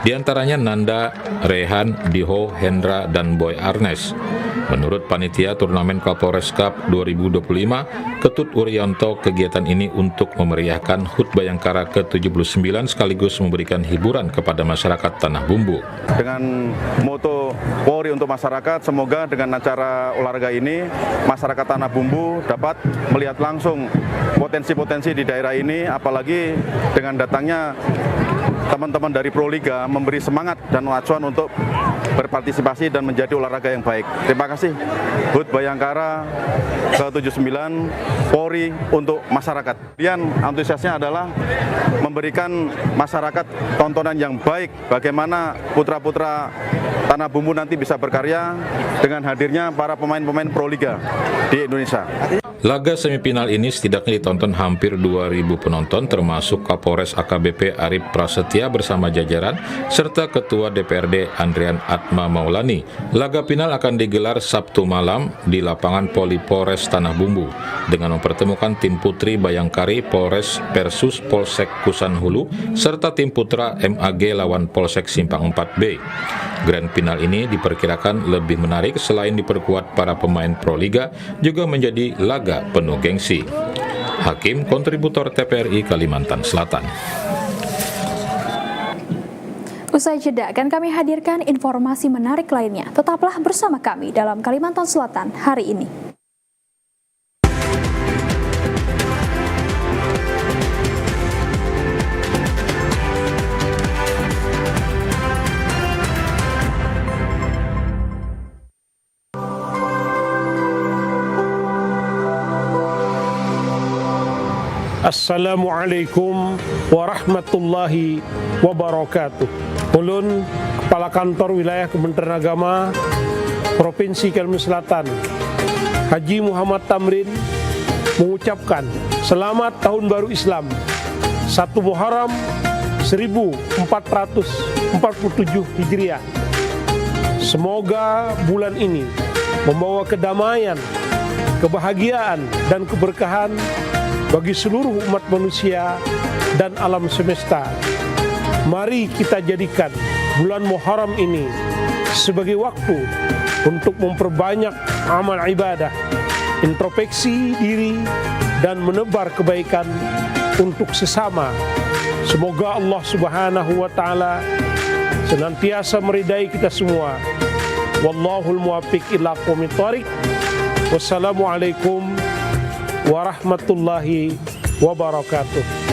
B: Di antaranya Nanda, Rehan, Diho, Hendra, dan Boy Arnes. Menurut panitia turnamen Kapolres Cup 2025, Ketut Urianto, kegiatan ini untuk memeriahkan HUT Bayangkara ke-79 sekaligus memberikan hiburan kepada masyarakat Tanah Bumbu.
V: Dengan moto Polri untuk masyarakat, semoga dengan acara olahraga ini masyarakat Tanah Bumbu dapat melihat langsung potensi-potensi di daerah ini, apalagi dengan datangnya teman-teman dari Proliga memberi semangat dan acuan untuk berpartisipasi dan menjadi olahraga yang baik. Terima kasih HUT Bayangkara ke-79 Polri untuk masyarakat. Kemudian antusiasnya adalah memberikan masyarakat tontonan yang baik bagaimana putra-putra Tanah Bumbu nanti bisa berkarya dengan hadirnya para pemain-pemain Proliga di Indonesia.
B: Laga semifinal ini setidaknya ditonton hampir 2.000 penonton termasuk Kapolres AKBP Arif Prasetya bersama jajaran serta Ketua DPRD Andrian Atma Maulani. Laga final akan digelar Sabtu malam di lapangan Poli Polres Tanah Bumbu dengan mempertemukan tim putri Bayangkari Polres versus Polsek Kusan Hulu serta tim putra MAG lawan Polsek Simpang 4B. Grand final ini diperkirakan lebih menarik selain diperkuat para pemain Proliga juga menjadi laga penuh gengsi. Hakim, kontributor TPRI Kalimantan Selatan.
A: Usai jeda akan kami hadirkan informasi menarik lainnya. Tetaplah bersama kami dalam Kalimantan Selatan hari ini.
C: Assalamualaikum warahmatullahi wabarakatuh. Ulun Kepala Kantor Wilayah Kementerian Agama Provinsi Kalimantan Selatan Haji Muhammad Tamrin mengucapkan Selamat Tahun Baru Islam 1 Muharram 1447 Hijriah. Semoga bulan ini membawa kedamaian, kebahagiaan, dan keberkahan bagi seluruh umat manusia dan alam semesta. Mari kita jadikan bulan Muharram ini sebagai waktu untuk memperbanyak amal ibadah, introspeksi diri, dan menebar kebaikan untuk sesama. Semoga Allah Subhanahu wa Ta'ala senantiasa meridai kita semua. Wallahul muwaffiq ila aqwamit thoriq. Wassalamualaikum warahmatullahi wabarakatuh.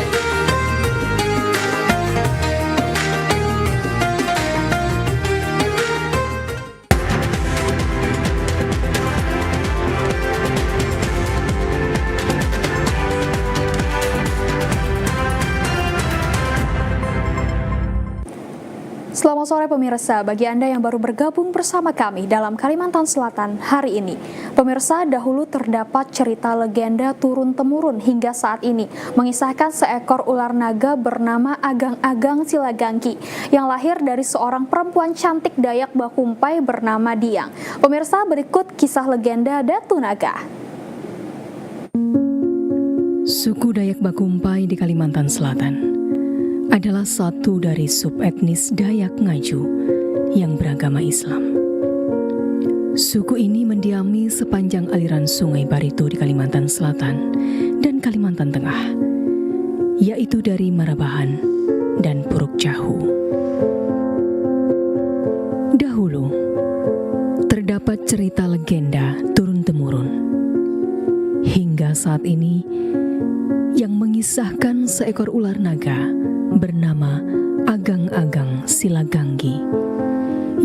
A: Selamat sore pemirsa, bagi Anda yang baru bergabung bersama kami dalam Kalimantan Selatan hari ini. Pemirsa, dahulu terdapat cerita legenda turun-temurun hingga saat ini mengisahkan seekor ular naga bernama Agang-Agang Silagangki yang lahir dari seorang perempuan cantik Dayak Bakumpai bernama Diang. Pemirsa, berikut kisah legenda Datu Naga.
D: Suku Dayak Bakumpai di Kalimantan Selatan adalah satu dari subetnis Dayak Ngaju yang beragama Islam. Suku ini mendiami sepanjang aliran Sungai Barito di Kalimantan Selatan dan Kalimantan Tengah, yaitu dari Marabahan, dan Puruk Jahu. Dahulu, terdapat cerita legenda turun-temurun. Hingga saat ini, yang mengisahkan seekor ular naga bernama Agang-Agang Silaganggi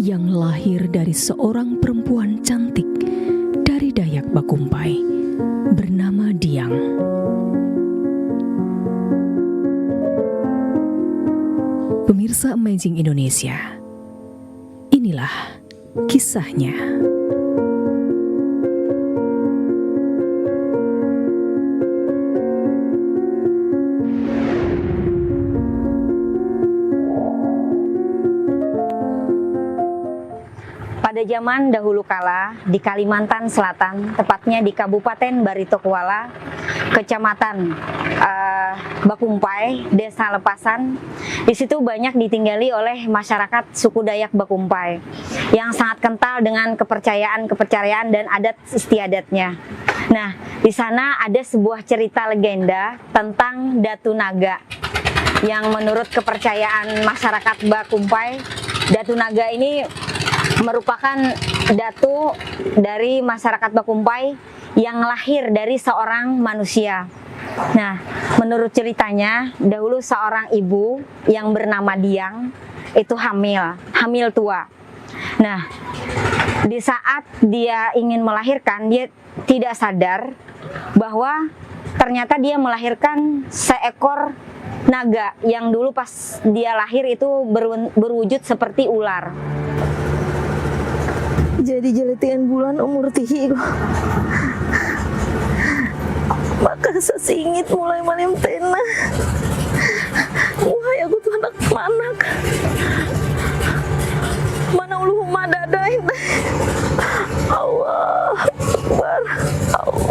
D: yang lahir dari seorang perempuan cantik dari Dayak Bakumpai bernama Diang. Pemirsa Amazing Indonesia, inilah kisahnya.
E: Pada zaman dahulu kala di Kalimantan Selatan, tepatnya di Kabupaten Barito Kuala, Kecamatan Bakumpai, Desa Lepasan, di situ banyak ditinggali oleh masyarakat suku Dayak Bakumpai yang sangat kental dengan kepercayaan dan adat istiadatnya. Nah, di sana ada sebuah cerita legenda tentang Datu Naga yang menurut kepercayaan masyarakat Bakumpai, Datu Naga ini merupakan datu dari masyarakat Bakumpai yang lahir dari seorang manusia. Nah, menurut ceritanya, dahulu seorang ibu yang bernama Diang itu hamil tua. Nah, di saat dia ingin melahirkan, dia tidak sadar bahwa ternyata dia melahirkan seekor naga yang dulu pas dia lahir itu berwujud seperti ular.
F: Jadi jelitian bulan umur tihi maka sesingit mulai malam tenah. Wah, aku tuh anak manak mana ulu madadain. Allah Akbar. Allah.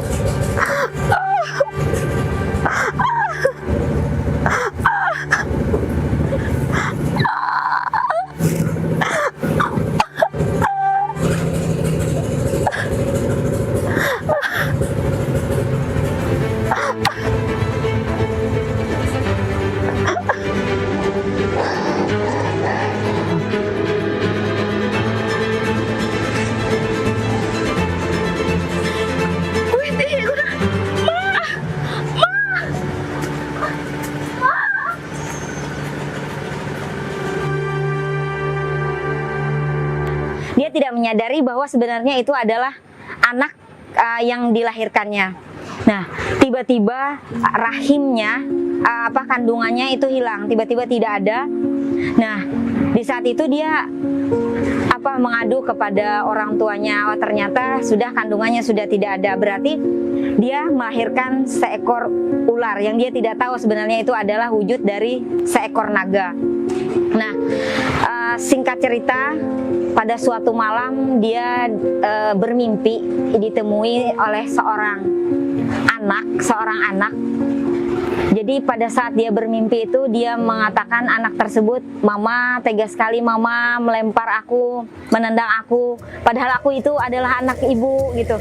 E: Dia tidak menyadari bahwa sebenarnya itu adalah anak yang dilahirkannya. Nah, tiba-tiba rahimnya, kandungannya itu hilang, tiba-tiba tidak ada. Nah, di saat itu dia mengadu kepada orang tuanya, oh ternyata sudah kandungannya sudah tidak ada. Berarti dia melahirkan seekor ular yang dia tidak tahu sebenarnya itu adalah wujud dari seekor naga. Nah, singkat cerita, pada suatu malam dia bermimpi ditemui oleh seorang anak. Jadi pada saat dia bermimpi itu dia mengatakan anak tersebut, "Mama, tega sekali mama melempar aku, menendang aku, padahal aku itu adalah anak ibu," gitu.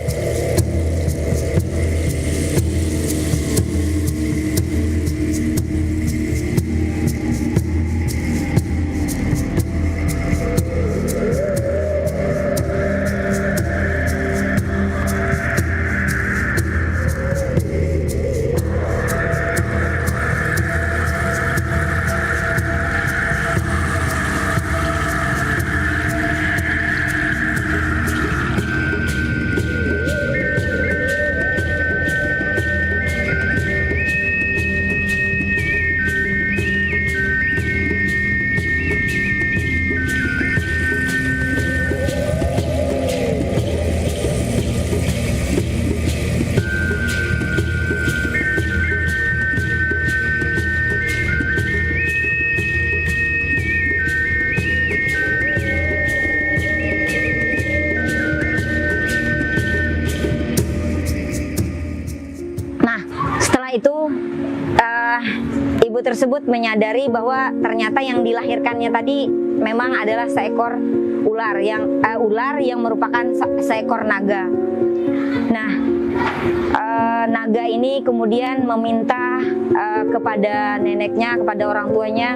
E: Ibu tersebut menyadari bahwa ternyata yang dilahirkannya tadi memang adalah seekor ular yang merupakan seekor naga. Nah, naga ini kemudian meminta kepada neneknya, kepada orang tuanya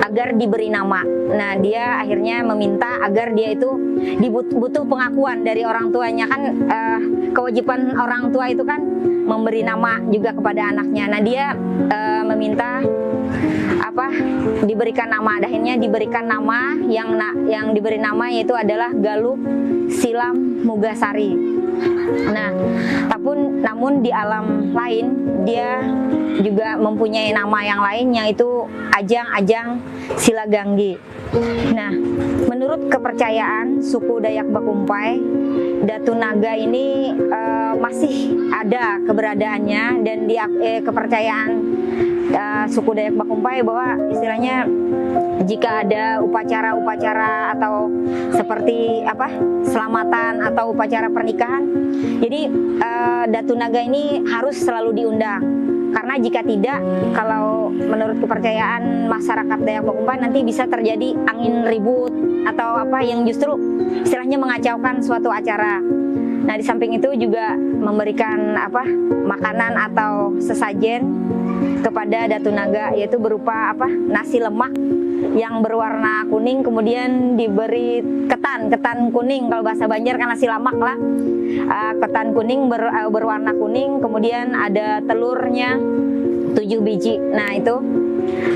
E: agar diberi nama. Nah, dia akhirnya meminta agar dia itu butuh pengakuan dari orang tuanya, kan kewajiban orang tua itu kan memberi nama juga kepada anaknya. Nah, dia meminta diberikan nama. Akhirnya diberikan nama, yang diberi nama yaitu adalah Galuh Silam Mugasari. Nah, namun di alam lain dia juga mempunyai nama yang lain, yaitu Ajang-Ajang Silaganggi. Nah, menurut kepercayaan suku Dayak Bakumpai, Datu Naga ini masih ada keberadaannya, dan kepercayaan suku Dayak Bakumpai bahwa istilahnya jika ada upacara-upacara atau seperti selamatan atau upacara pernikahan, jadi Datu Naga ini harus selalu diundang. Karena jika tidak, kalau menurut kepercayaan masyarakat Dayak Bakumpai, nanti bisa terjadi angin ribut atau yang justru istilahnya mengacaukan suatu acara. Nah, di samping itu juga memberikan makanan atau sesajen kepada Datu Naga, yaitu berupa nasi lemak yang berwarna kuning, kemudian diberi ketan kuning, kalau bahasa Banjar kan nasi lamak lah, ketan kuning berwarna kuning, kemudian ada telurnya 7 biji. Nah, itu.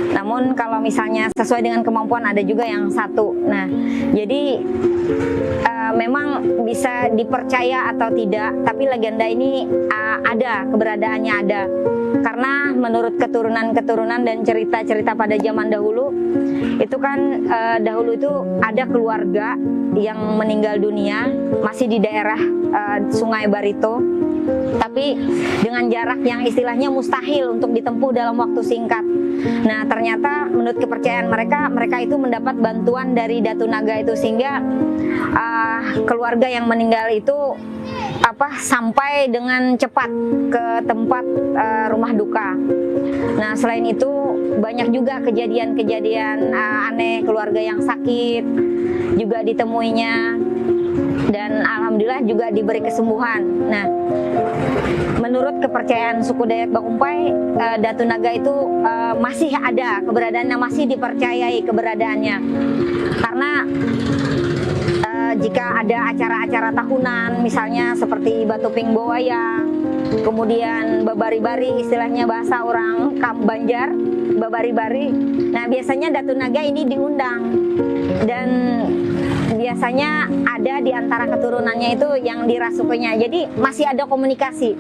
E: Namun kalau misalnya sesuai dengan kemampuan ada juga yang 1. Nah, jadi memang bisa dipercaya atau tidak, tapi legenda ini ada, keberadaannya ada. Karena menurut keturunan-keturunan dan cerita-cerita pada zaman dahulu, itu kan dahulu itu ada keluarga yang meninggal dunia masih di daerah Sungai Barito, tapi dengan jarak yang istilahnya mustahil untuk ditempuh dalam waktu singkat. Nah, ternyata menurut kepercayaan mereka itu mendapat bantuan dari Datu Naga itu, sehingga keluarga yang meninggal itu sampai dengan cepat ke tempat rumah duka. Nah, selain itu banyak juga kejadian-kejadian aneh, keluarga yang sakit juga ditemuinya, dan alhamdulillah juga diberi kesembuhan. Nah, menurut kepercayaan suku Dayak Bakumpai, Datu Naga itu masih ada keberadaannya, masih dipercayai keberadaannya. Karena jika ada acara-acara tahunan, misalnya seperti Batuping Bowayang, kemudian Babari-bari, istilahnya bahasa orang Banjar, Babari-bari. Nah, biasanya Datu Naga ini diundang, dan biasanya ada di antara keturunannya itu yang dirasukinya. Jadi masih ada komunikasi.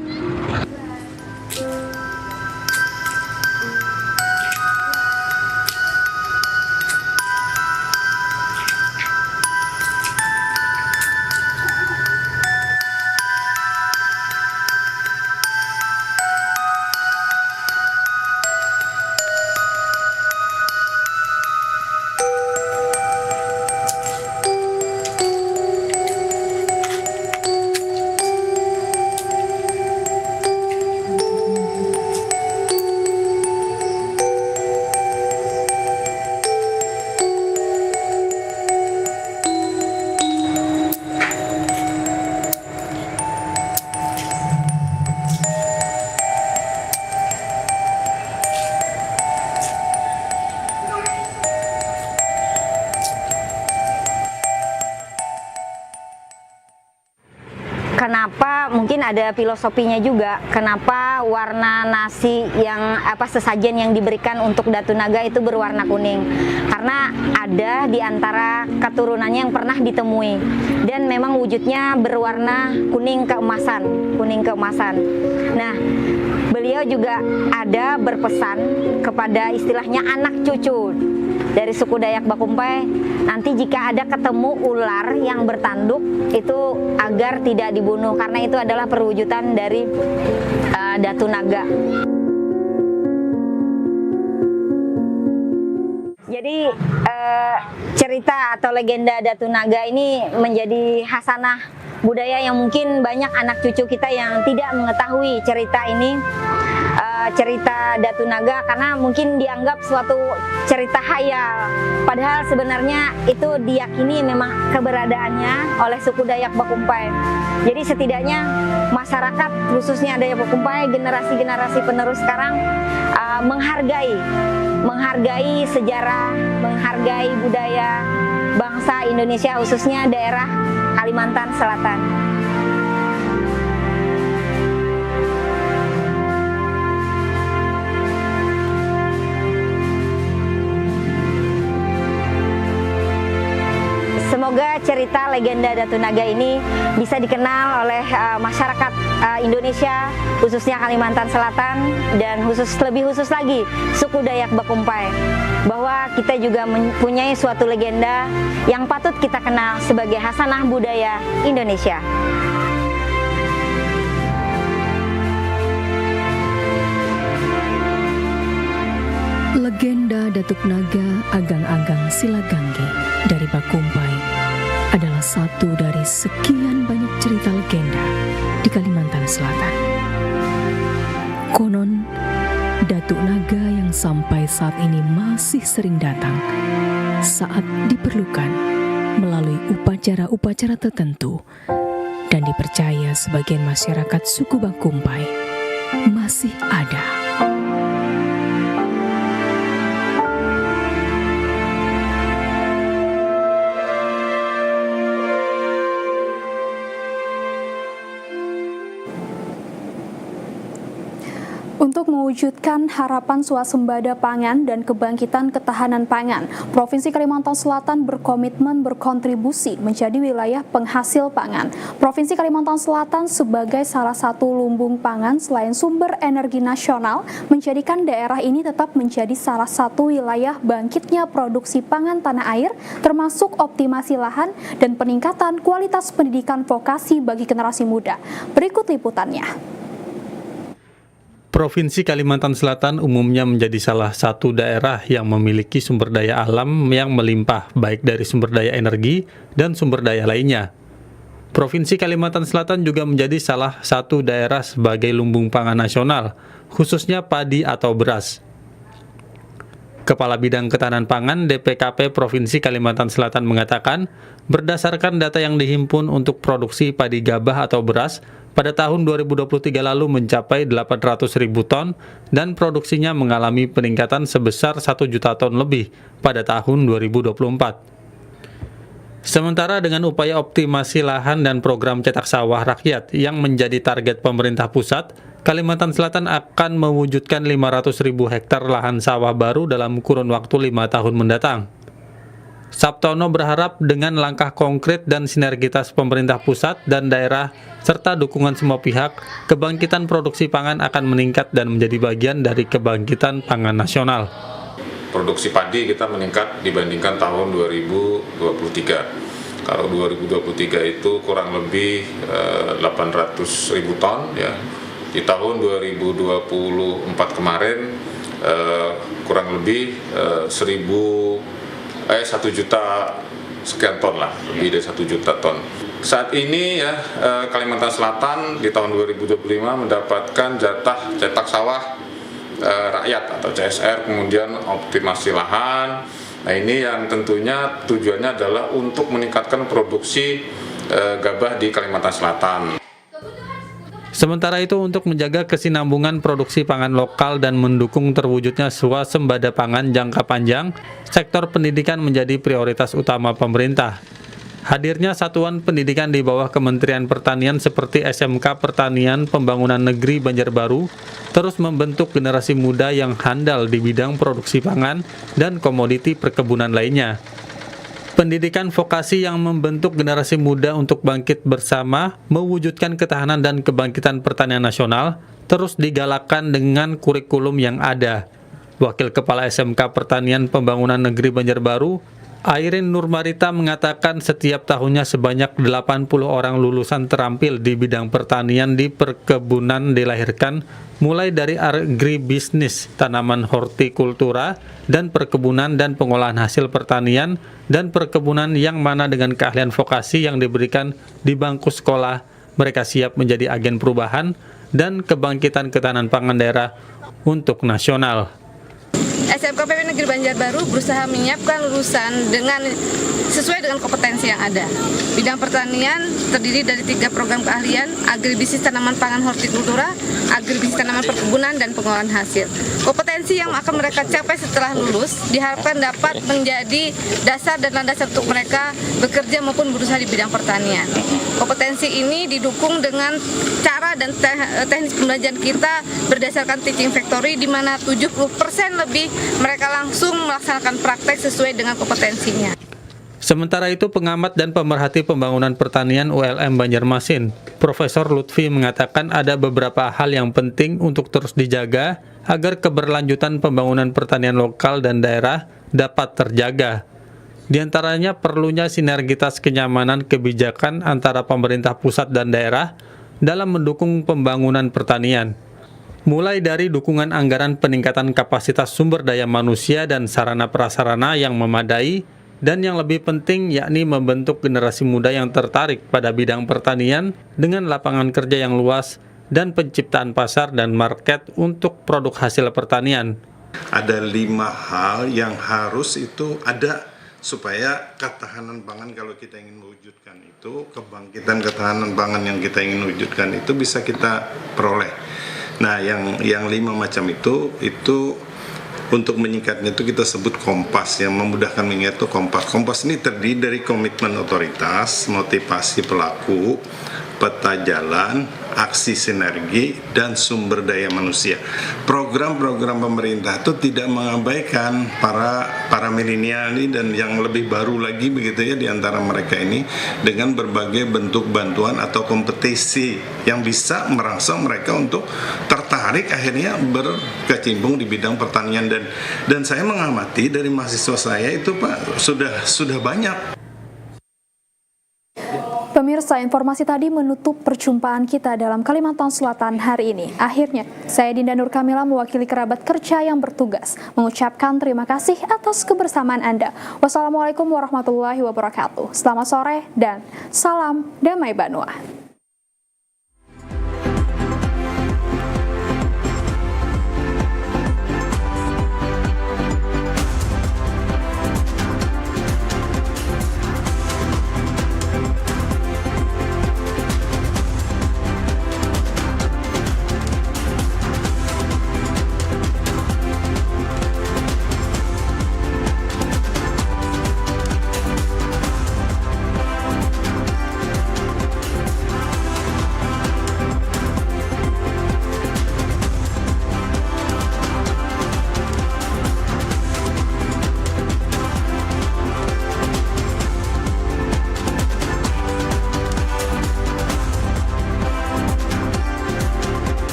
E: Kenapa, mungkin ada filosofinya juga, kenapa warna nasi yang sesajen yang diberikan untuk Datu Naga itu berwarna kuning. Karena ada di antara keturunannya yang pernah ditemui, dan memang wujudnya berwarna kuning keemasan. Nah, beliau juga ada berpesan kepada istilahnya anak cucu dari suku Dayak Bakumpai, nanti jika ada ketemu ular yang bertanduk itu agar tidak dibunuh, karena itu adalah perwujudan dari Datu Naga. Jadi cerita atau legenda Datu Naga ini menjadi khasanah budaya yang mungkin banyak anak cucu kita yang tidak mengetahui cerita ini. cerita Datu Naga karena mungkin dianggap suatu cerita hayal. Padahal sebenarnya itu diyakini memang keberadaannya oleh suku Dayak Bakumpai. Jadi setidaknya masyarakat khususnya Dayak Bakumpai, generasi-generasi penerus sekarang menghargai sejarah, menghargai budaya bangsa Indonesia, khususnya daerah Kalimantan Selatan. Semoga cerita legenda Datu Naga ini bisa dikenal oleh masyarakat Indonesia, khususnya Kalimantan Selatan, dan lebih khusus lagi suku Dayak Bakumpai. Bahwa kita juga mempunyai suatu legenda yang patut kita kenal sebagai hasanah budaya Indonesia.
D: Legenda Datuk Naga Agang-Agang Silagangge dari Bakumpai adalah satu dari sekian banyak cerita legenda di Kalimantan Selatan. Konon, Datuk Naga yang sampai saat ini masih sering datang saat diperlukan melalui upacara-upacara tertentu dan dipercaya sebagian masyarakat suku Bakumpai masih ada.
A: Untuk mewujudkan harapan swasembada pangan dan kebangkitan ketahanan pangan, Provinsi Kalimantan Selatan berkomitmen berkontribusi menjadi wilayah penghasil pangan. Provinsi Kalimantan Selatan sebagai salah satu lumbung pangan selain sumber energi nasional, menjadikan daerah ini tetap menjadi salah satu wilayah bangkitnya produksi pangan tanah air, termasuk optimasi lahan dan peningkatan kualitas pendidikan vokasi bagi generasi muda. Berikut liputannya.
J: Provinsi Kalimantan Selatan umumnya menjadi salah satu daerah yang memiliki sumber daya alam yang melimpah, baik dari sumber daya energi dan sumber daya lainnya. Provinsi Kalimantan Selatan juga menjadi salah satu daerah sebagai lumbung pangan nasional, khususnya padi atau beras. Kepala Bidang Ketahanan Pangan DPKP Provinsi Kalimantan Selatan mengatakan, berdasarkan data yang dihimpun untuk produksi padi gabah atau beras, pada tahun 2023 lalu mencapai 800.000 ton dan produksinya mengalami peningkatan sebesar 1 juta ton lebih pada tahun 2024. Sementara dengan upaya optimasi lahan dan program cetak sawah rakyat yang menjadi target pemerintah pusat, Kalimantan Selatan akan mewujudkan 500.000 hektar lahan sawah baru dalam kurun waktu 5 tahun mendatang. Sabtono berharap dengan langkah konkret dan sinergitas pemerintah pusat dan daerah serta dukungan semua pihak, kebangkitan produksi pangan akan meningkat dan menjadi bagian dari kebangkitan pangan nasional.
B: Produksi padi kita meningkat dibandingkan tahun 2023. Kalau 2023 itu kurang lebih 800.000 ton ya. Di tahun 2024 kemarin kurang lebih 1 juta sekian ton lah, lebih dari 1 juta ton. Saat ini ya Kalimantan Selatan di tahun 2025 mendapatkan jatah cetak sawah rakyat atau CSR, kemudian optimasi lahan. Nah ini yang tentunya tujuannya adalah untuk meningkatkan produksi gabah di Kalimantan Selatan.
J: Sementara itu untuk menjaga kesinambungan produksi pangan lokal dan mendukung terwujudnya swasembada pangan jangka panjang, sektor pendidikan menjadi prioritas utama pemerintah. Hadirnya satuan pendidikan di bawah Kementerian Pertanian seperti SMK Pertanian Pembangunan Negeri Banjarbaru terus membentuk generasi muda yang handal di bidang produksi pangan dan komoditi perkebunan lainnya. Pendidikan vokasi yang membentuk generasi muda untuk bangkit bersama, mewujudkan ketahanan dan kebangkitan pertanian nasional, terus digalakkan dengan kurikulum yang ada. Wakil Kepala SMK Pertanian Pembangunan Negeri Banjarbaru, Airin Nurmarita mengatakan setiap tahunnya sebanyak 80 orang lulusan terampil di bidang pertanian di perkebunan dilahirkan, mulai dari agribisnis, tanaman hortikultura, dan perkebunan dan pengolahan hasil pertanian, dan perkebunan yang mana dengan keahlian vokasi yang diberikan di bangku sekolah, mereka siap menjadi agen perubahan dan kebangkitan ketahanan pangan daerah untuk nasional.
H: SMKP Negeri Banjarbaru berusaha menyiapkan lulusan sesuai dengan kompetensi yang ada. Bidang pertanian terdiri dari 3 program keahlian: agribisnis tanaman pangan hortikultura, agribisnis tanaman perkebunan, dan pengolahan hasil. Kompetensi yang akan mereka capai setelah lulus diharapkan dapat menjadi dasar dan landasan untuk mereka bekerja maupun berusaha di bidang pertanian. Kompetensi ini didukung dengan cara dan teknis pembelajaran kita berdasarkan teaching factory, di mana 70% lebih mereka langsung melaksanakan praktek sesuai dengan kompetensinya.
J: Sementara itu, pengamat dan pemerhati pembangunan pertanian ULM Banjarmasin, Profesor Lutfi, mengatakan ada beberapa hal yang penting untuk terus dijaga agar keberlanjutan pembangunan pertanian lokal dan daerah dapat terjaga. Di antaranya perlunya sinergitas kenyamanan kebijakan antara pemerintah pusat dan daerah dalam mendukung pembangunan pertanian. Mulai dari dukungan anggaran peningkatan kapasitas sumber daya manusia dan sarana prasarana yang memadai, dan yang lebih penting yakni membentuk generasi muda yang tertarik pada bidang pertanian dengan lapangan kerja yang luas dan penciptaan pasar dan market untuk produk hasil pertanian.
I: Ada 5 hal yang harus itu ada supaya ketahanan pangan, kalau kita ingin mewujudkan itu, kebangkitan ketahanan pangan yang kita ingin wujudkan itu bisa kita peroleh. Nah, yang 5 macam itu untuk menyingkatnya itu kita sebut kompas. Yang memudahkan mengingat itu kompas. Kompas ini terdiri dari komitmen otoritas, motivasi pelaku, peta jalan, aksi sinergi, dan sumber daya manusia. Program-program pemerintah itu tidak mengabaikan para milenial ini dan yang lebih baru lagi begitu ya, di antara mereka ini dengan berbagai bentuk bantuan atau kompetisi yang bisa merangsang mereka untuk tertarik akhirnya berkecimpung di bidang pertanian, dan saya mengamati dari mahasiswa saya itu Pak sudah banyak.
A: Pemirsa, informasi tadi menutup perjumpaan kita dalam Kalimantan Selatan hari ini. Akhirnya, saya Dinda Nur Kamila mewakili kerabat kerja yang bertugas mengucapkan terima kasih atas kebersamaan Anda. Wassalamualaikum warahmatullahi wabarakatuh. Selamat sore dan salam damai Banua.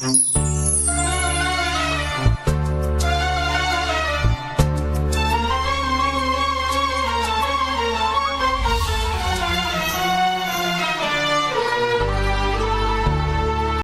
K: Thank you.